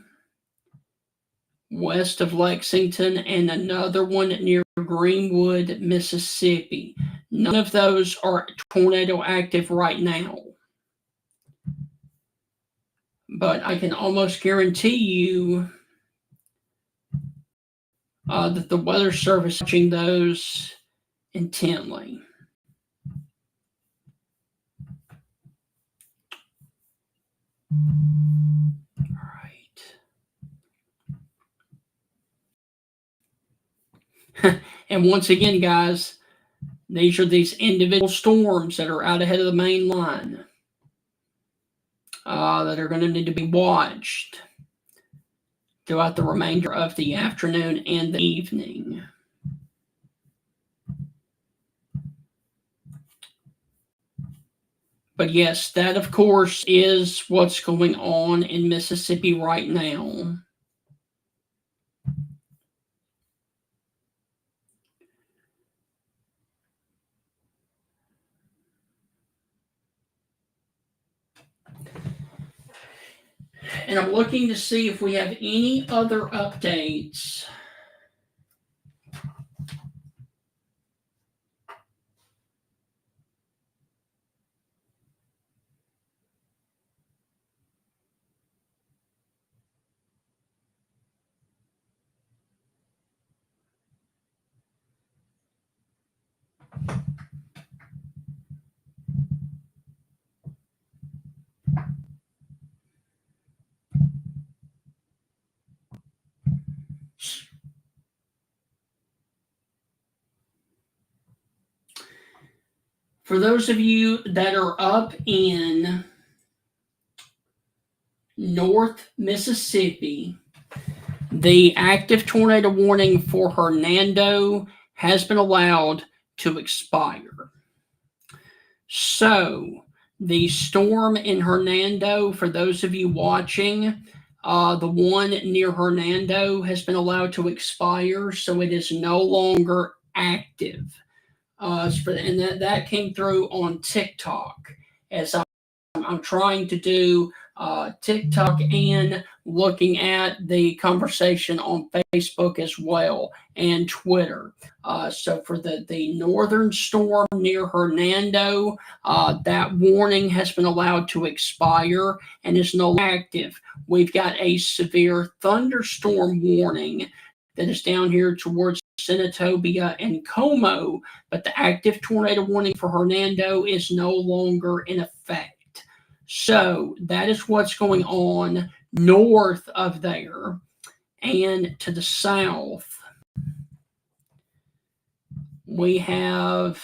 west of Lexington, and another one near Greenwood, Mississippi. None of those are tornado active right now, but I can almost guarantee you that the Weather Service is watching those intently. All right. And once again, guys, these are these individual storms that are out ahead of the main line that are going to need to be watched throughout the remainder of the afternoon and the evening. But yes, that of course is what's going on in Mississippi right now. And I'm looking to see if we have any other updates. For those of you that are up in North Mississippi, the active tornado warning for Hernando has been allowed to expire. So, the storm in Hernando, for those of you watching, the one near Hernando has been allowed to expire, so it is no longer active. And that came through on TikTok as I'm trying to do TikTok and looking at the conversation on Facebook as well and Twitter. So for the northern storm near Hernando, that warning has been allowed to expire and is no longer active. We've got a severe thunderstorm warning that is down here towards Senatobia and Como, but the active tornado warning for Hernando is no longer in effect. So that is what's going on north of there. And to the south, we have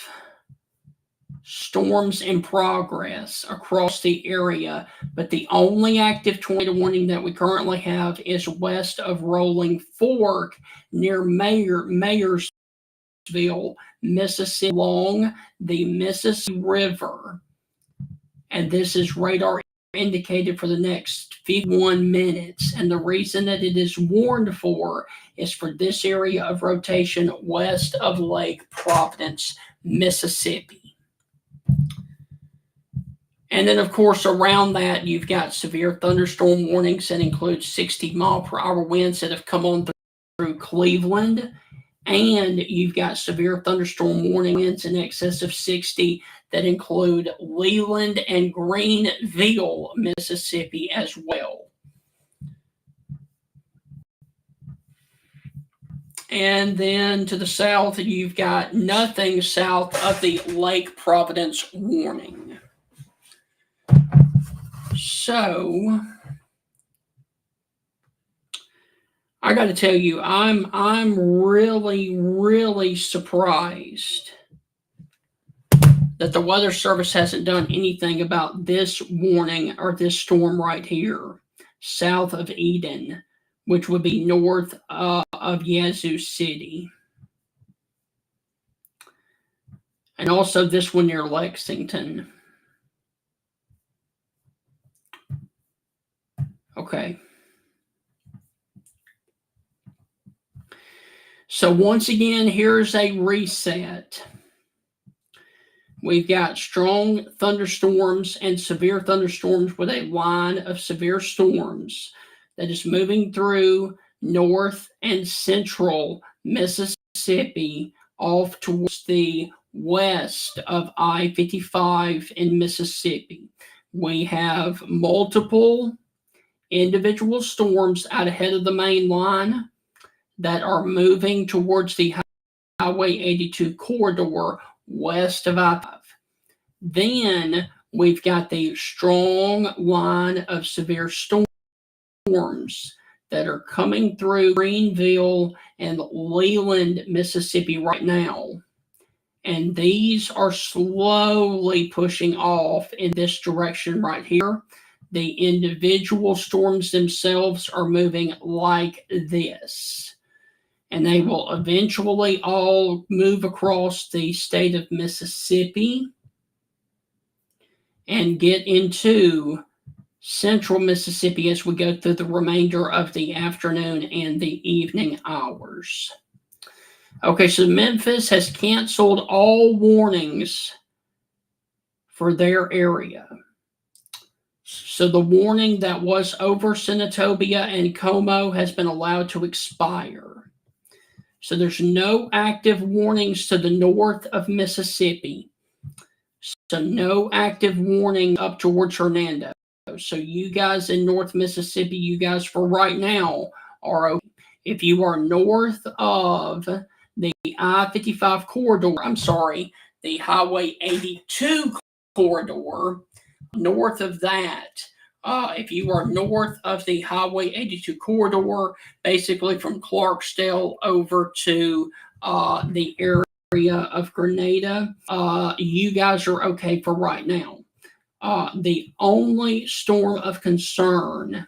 storms in progress across the area, but the only active tornado warning that we currently have is west of Rolling Fork near Mayersville, Mississippi, along the Mississippi River. And this is radar indicated for the next 51 minutes. And the reason that it is warned for is for this area of rotation west of Lake Providence, Mississippi. And then, of course, around that, you've got severe thunderstorm warnings that include 60-mile-per-hour winds that have come on through Cleveland. And you've got severe thunderstorm warning winds in excess of 60 that include Leland and Greenville, Mississippi as well. And then to the south, you've got nothing south of the Lake Providence warning. So I got to tell you, I'm really surprised that the Weather Service hasn't done anything about this warning or this storm right here, south of Eden, which would be north of Yazoo City. And also this one near Lexington. Okay. So once again, here's a reset. We've got strong thunderstorms and severe thunderstorms with a line of severe storms that is moving through north and central Mississippi off towards the west of I-55 in Mississippi. We have multiple individual storms out ahead of the main line that are moving towards the Highway 82 corridor west of I-5. Then we've got the strong line of severe storms that are coming through Greenville and Leland, Mississippi right now. And these are slowly pushing off in this direction right here. The individual storms themselves are moving like this. And they will eventually all move across the state of Mississippi and get into central Mississippi as we go through the remainder of the afternoon and the evening hours. Okay, so Memphis has canceled all warnings for their area. So the warning that was over Senatobia and Como has been allowed to expire. So there's no active warnings to the north of Mississippi. So no active warning up towards Hernando. So you guys in North Mississippi, you guys for right now are okay. If you are north of the I-55 corridor, the Highway 82 corridor, north of that, if you are north of the Highway 82 corridor, basically from Clarksdale over to the area of Grenada, you guys are okay for right now. The only storm of concern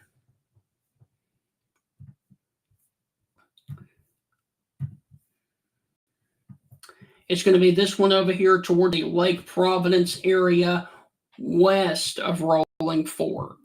is going to be this one over here toward the Lake Providence area west of Rolling Fork.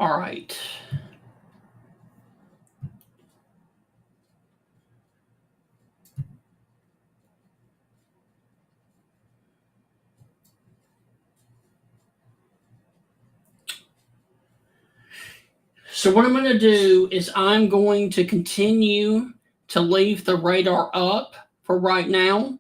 All right. So what I'm going to do is I'm going to continue to leave the radar up for right now,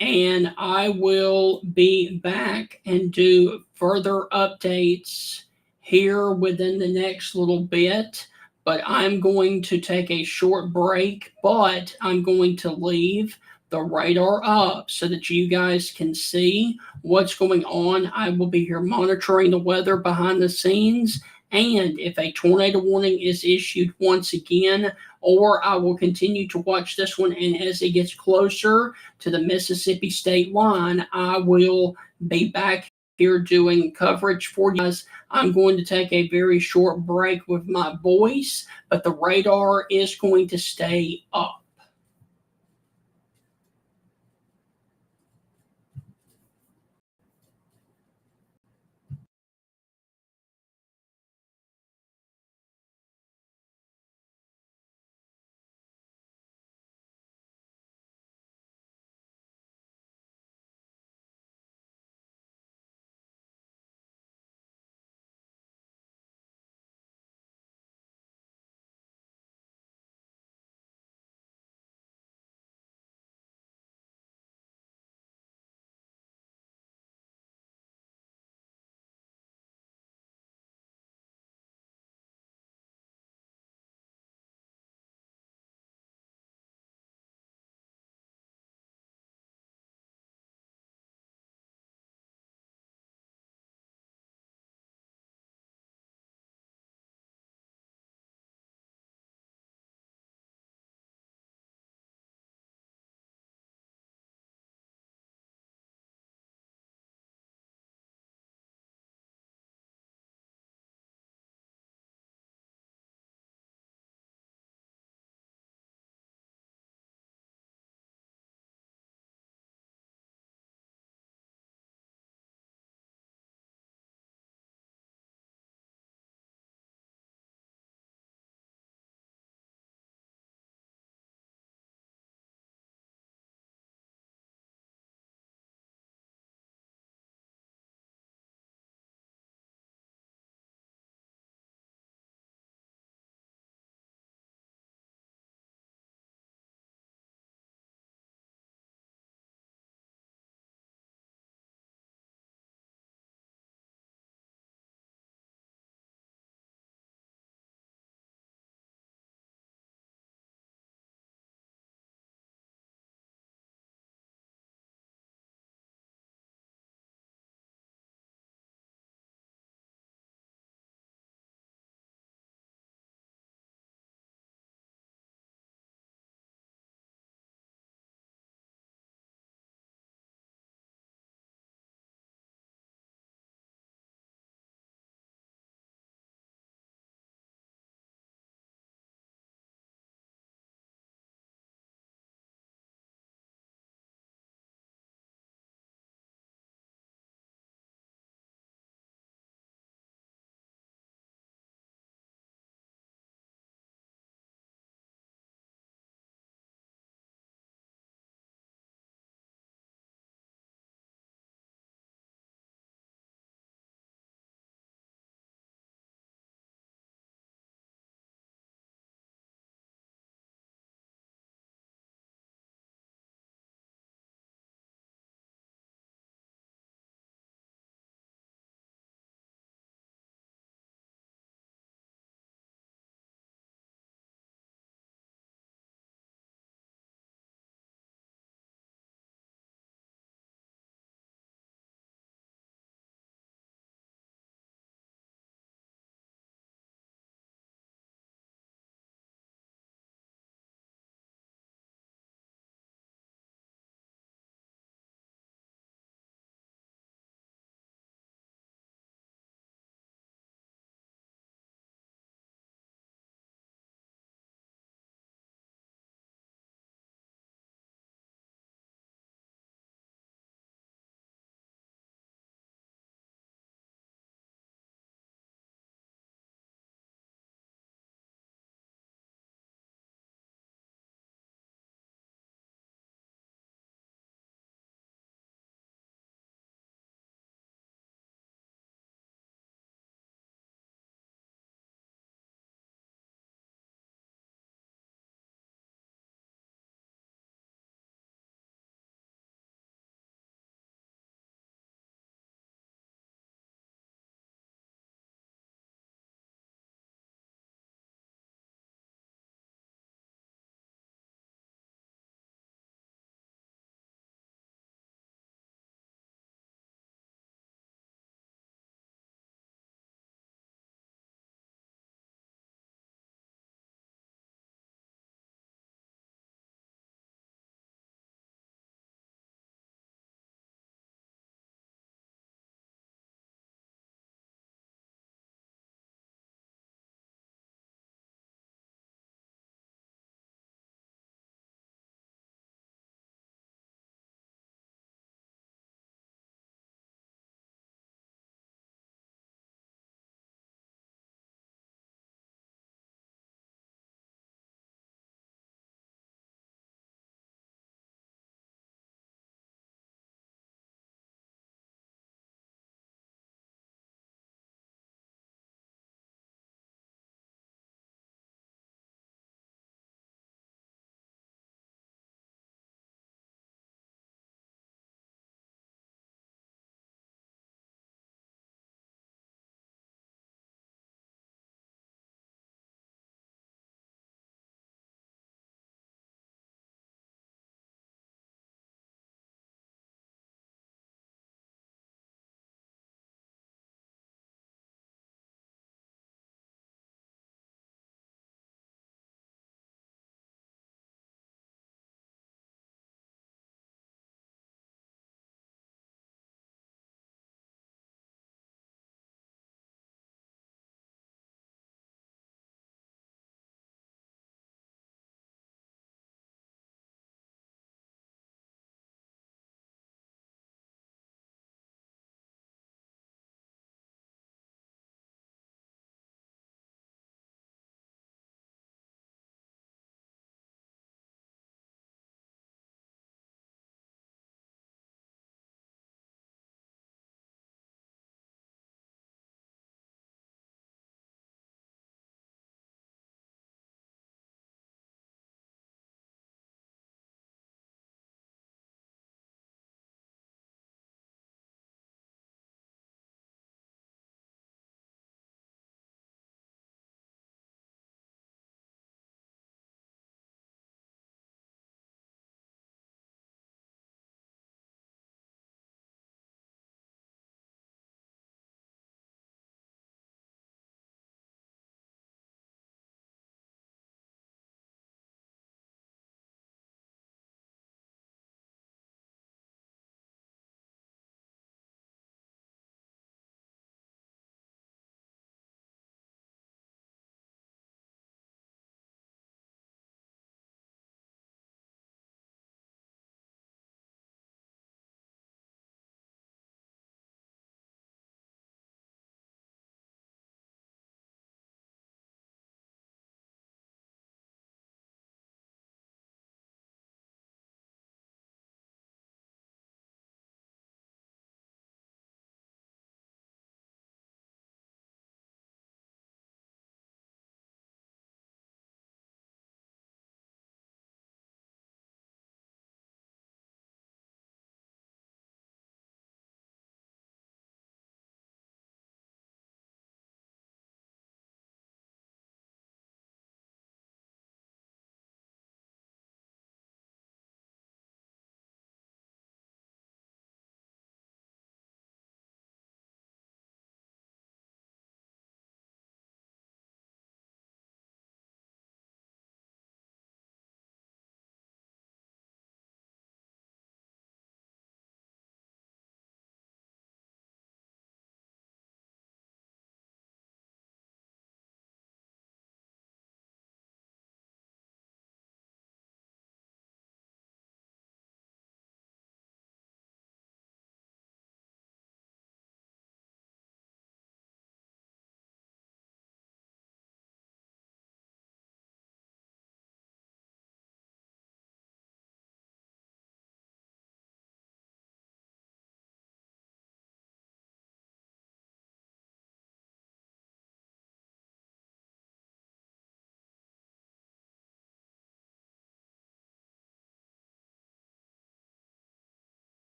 and I will be back and do further updates here within the next little bit. But I'm going to take a short break, but I'm going to leave the radar up so that you guys can see what's going on. I will be here monitoring the weather behind the scenes. And if a tornado warning is issued once again, or I will continue to watch this one, and as it gets closer to the Mississippi state line, I will be back here doing coverage for you guys. I'm going to take a very short break with my voice, but the radar is going to stay up.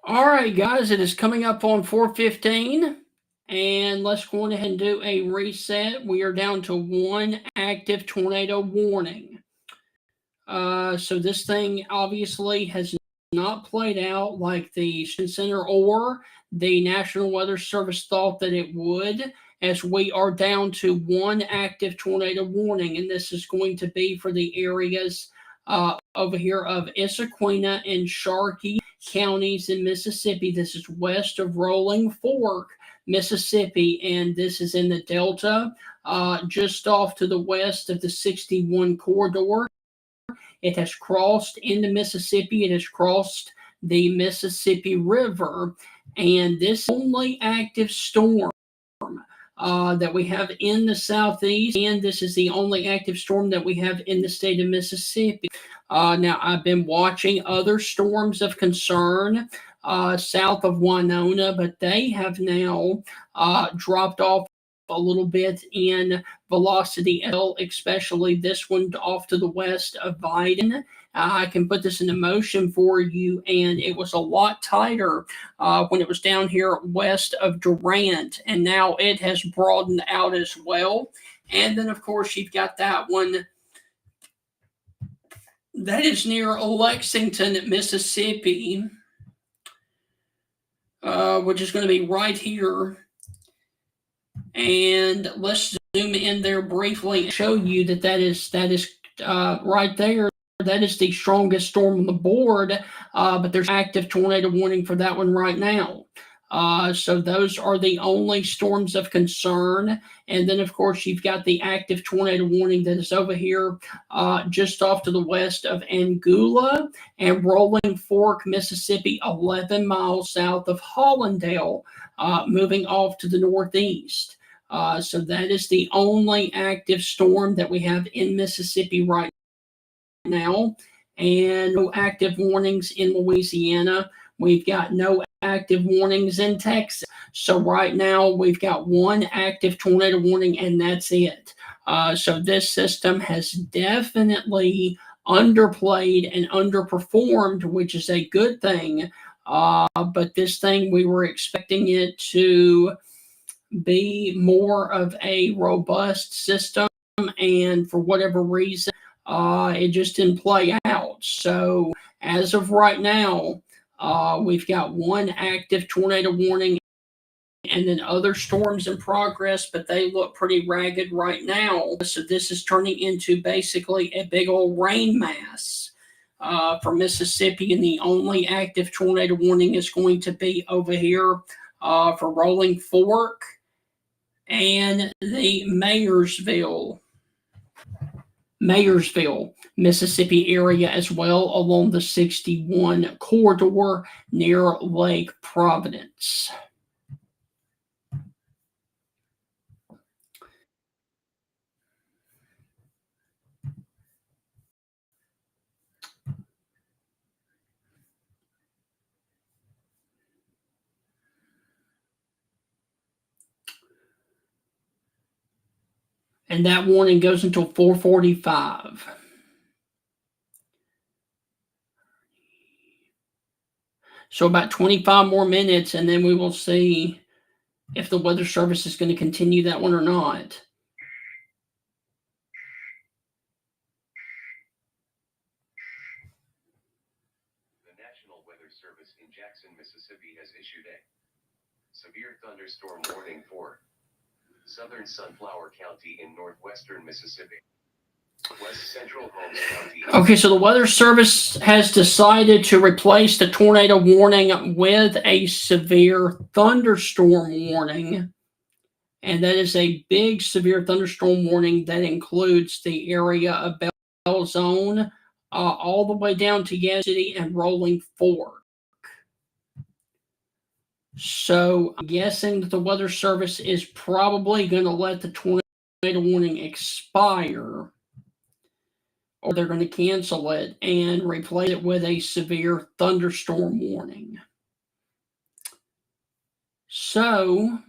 All right, guys, it is coming up on 4:15, and let's go ahead and do a reset. We are down to one active tornado warning. So this thing obviously has not played out like the Center or the National Weather Service thought that it would, as we are down to one active tornado warning, and this is going to be for the areas over here of Issaquena and Sharkey counties in Mississippi. This is west of Rolling Fork, Mississippi, and this is in the Delta, just off to the west of the 61 corridor. It has crossed into Mississippi. It has crossed the Mississippi River. And this only active storm that we have in the southeast, and this is the only active storm that we have in the state of Mississippi. Now, I've been watching other storms of concern south of Winona, but they have now dropped off a little bit in velocity, especially this one off to the west of Biden. I can put this into motion for you, and it was a lot tighter when it was down here west of Durant, and now it has broadened out as well. And then, of course, you've got that one that is near Lexington, Mississippi, which is going to be right here. And let's zoom in there briefly and show you that is right there. That is the strongest storm on the board, but there's active tornado warning for that one right now. So those are the only storms of concern. And then, of course, you've got the active tornado warning that is over here just off to the west of Angula and Rolling Fork, Mississippi, 11 miles south of Hollandale, moving off to the northeast. So that is the only active storm that we have in Mississippi right now, and no active warnings in Louisiana. We've got no active warnings in Texas. So right now we've got one active tornado warning, and that's it. So this system has definitely underplayed and underperformed, which is a good thing. But this thing, we were expecting it to be more of a robust system, and for whatever reason, it just didn't play out. So as of right now, we've got one active tornado warning and then other storms in progress, but they look pretty ragged right now. So this is turning into basically a big old rain mass for Mississippi, and the only active tornado warning is going to be over here for Rolling Fork and the Mayersville, Mississippi area as well, along the 61 corridor near Lake Providence. And that warning goes until 4:45. So about 25 more minutes, and then we will see if the Weather Service is going to continue that one or not. The National Weather Service in Jackson, Mississippi has issued a severe thunderstorm warning for southern Sunflower County in northwestern Mississippi. West Central Holmes County. Okay, so the Weather Service has decided to replace the tornado warning with a severe thunderstorm warning. And that is a big severe thunderstorm warning that includes the area of Belzone all the way down to Yazoo City and Rolling Fork. So I'm guessing that the Weather Service is probably going to let the tornado warning expire, or they're going to cancel it and replace it with a severe thunderstorm warning. So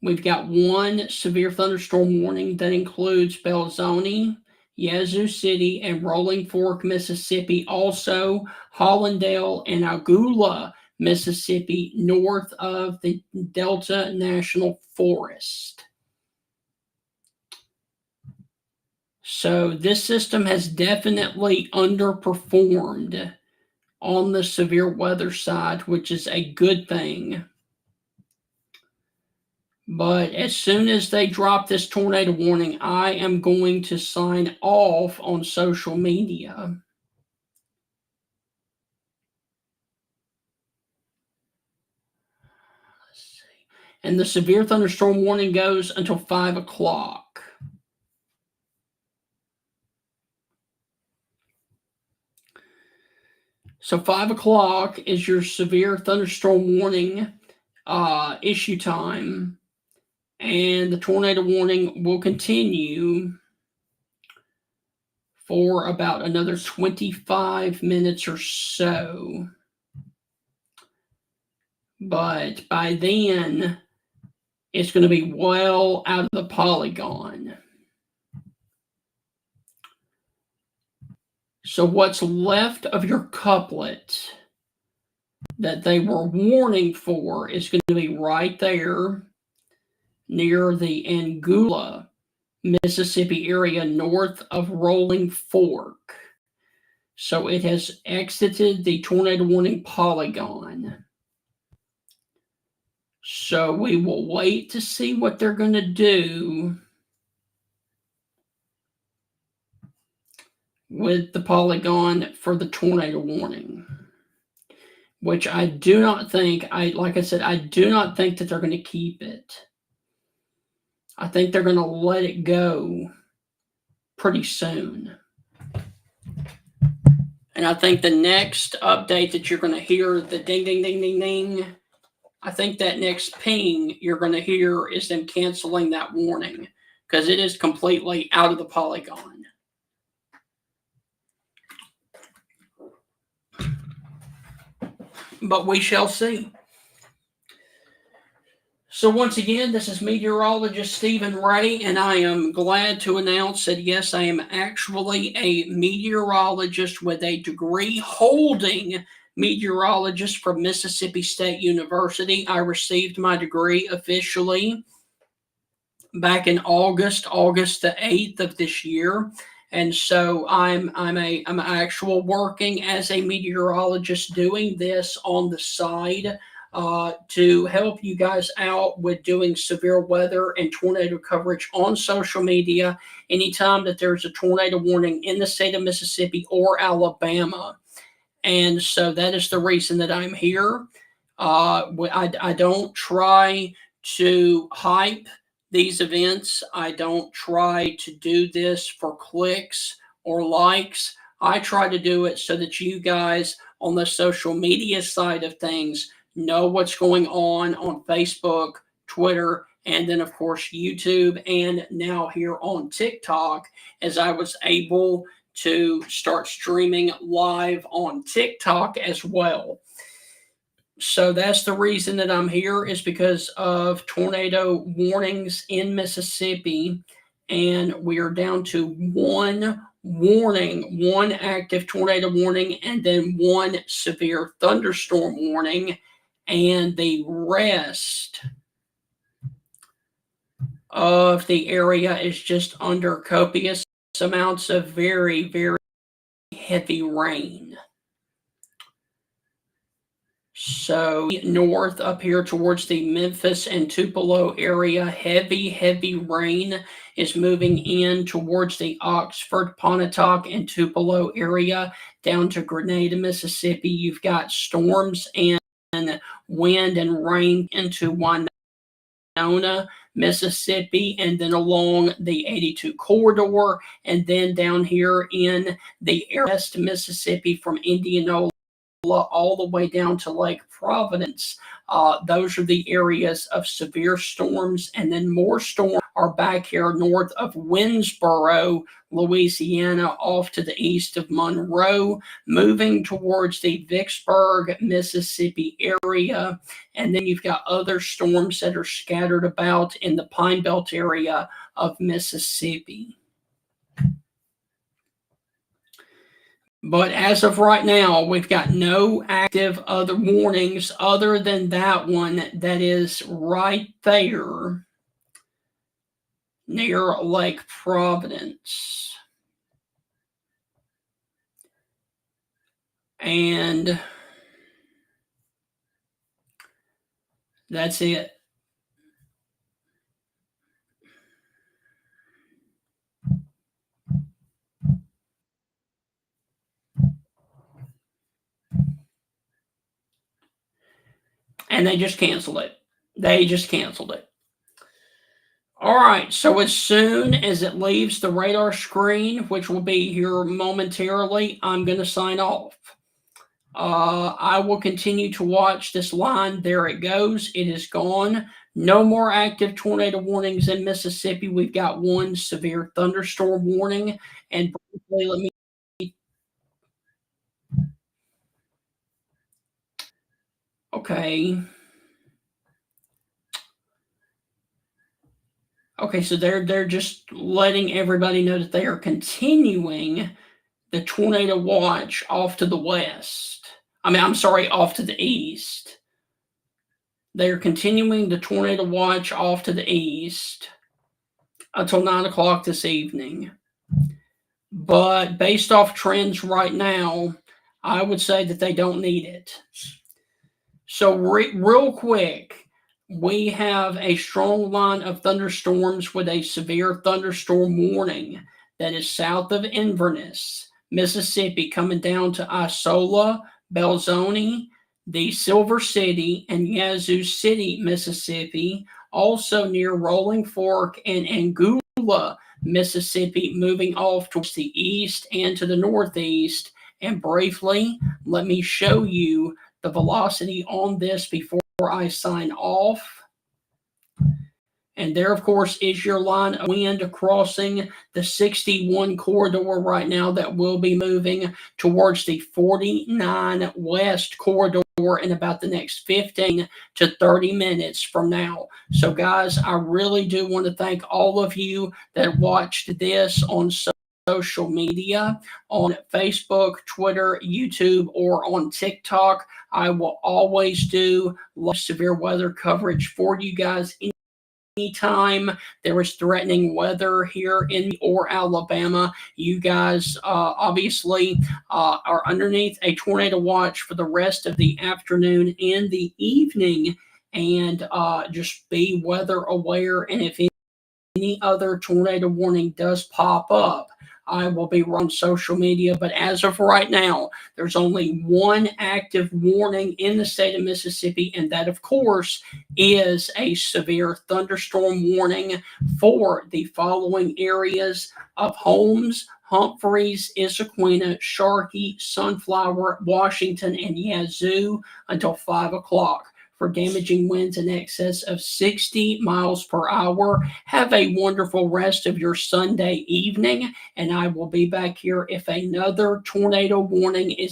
we've got one severe thunderstorm warning that includes Belzone, Yazoo City, and Rolling Fork, Mississippi. Also, Hollandale and Angula, Mississippi, north of the Delta National Forest. So this system has definitely underperformed on the severe weather side, which is a good thing. But as soon as they drop this tornado warning, I am going to sign off on social media. Let's see. And the severe thunderstorm warning goes until 5 o'clock. So 5 o'clock is your severe thunderstorm warning issue time. And the tornado warning will continue for about another 25 minutes or so. But by then, it's going to be well out of the polygon. So what's left of your couplet that they were warning for is going to be right there near the Angula, Mississippi area north of Rolling Fork. So it has exited the tornado warning polygon. So we will wait to see what they're going to do with the polygon for the tornado warning, which I do not think, like I said, I do not think that they're going to keep it. I think they're going to let it go pretty soon. And I think the next update that you're going to hear, the ding, ding, ding, ding, ding, I think that next ping you're going to hear is them canceling that warning because it is completely out of the polygon. But we shall see. So once again, this is meteorologist Stephen Ray, and I am glad to announce that yes, I am actually a meteorologist with a degree holding meteorologist from Mississippi State University. I received my degree officially back in August the 8th of this year. And so I'm actual working as a meteorologist doing this on the side to help you guys out with doing severe weather and tornado coverage on social media anytime that there's a tornado warning in the state of Mississippi or Alabama. And so that is the reason that I'm here. I don't try to hype these events. I don't try to do this for clicks or likes. I try to do it so that you guys on the social media side of things know what's going on Facebook, Twitter, and then of course YouTube, and now here on TikTok, as I was able to start streaming live on TikTok as well. So that's the reason that I'm here, is because of tornado warnings in Mississippi, and we are down to one warning, one active tornado warning, and then one severe thunderstorm warning, and the rest of the area is just under copious amounts of very, very heavy rain. So north up here towards the Memphis and Tupelo area, heavy rain is moving in towards the Oxford, Pontotoc, and Tupelo area down to Grenada, Mississippi. You've got storms and wind and rain into Winona, Mississippi, and then along the 82 corridor, and then down here in the West Mississippi from Indianola all the way down to Lake Providence. Those are the areas of severe storms, and then more storms are back here north of Winnsboro, Louisiana, off to the east of Monroe, moving towards the Vicksburg, Mississippi area, and then you've got other storms that are scattered about in the Pine Belt area of Mississippi. But as of right now, we've got no active other warnings other than that one that is right there near Lake Providence. And that's it. And they just canceled it. They just canceled it. All right, so as soon as it leaves the radar screen, which will be here momentarily, I'm going to sign off. I will continue to watch this line. There it goes. It is gone. No more active tornado warnings in Mississippi. We've got one severe thunderstorm warning. And briefly, let me. Okay. Okay, so they're just letting everybody know that they are continuing the tornado watch off to the west. I'm sorry, off to the east. They're continuing the tornado watch off to the east until 9 o'clock this evening. But based off trends right now, I would say that they don't need it. So real quick, we have a strong line of thunderstorms with a severe thunderstorm warning that is south of Inverness, Mississippi, coming down to Isola, Belzoni, the Silver City, and Yazoo City, Mississippi, also near Rolling Fork and Angula, Mississippi, moving off towards the east and to the northeast. And briefly, let me show you the velocity on this before I sign off. And there, of course, is your line of wind crossing the 61 corridor right now that will be moving towards the 49 west corridor in about the next 15 to 30 minutes from now. So, guys, I really do want to thank all of you that watched this on social media, on Facebook, Twitter, YouTube, or on TikTok. I will always do severe weather coverage for you guys anytime there is threatening weather here in or Alabama. You guys obviously are underneath a tornado watch for the rest of the afternoon and the evening, and just be weather aware. And if any other tornado warning does pop up, I will be on social media. But as of right now, there's only one active warning in the state of Mississippi, and that, of course, is a severe thunderstorm warning for the following areas of Holmes, Humphreys, Issaquena, Sharkey, Sunflower, Washington, and Yazoo until 5 o'clock. For damaging winds in excess of 60 miles per hour. Have a wonderful rest of your Sunday evening, and I will be back here if another tornado warning is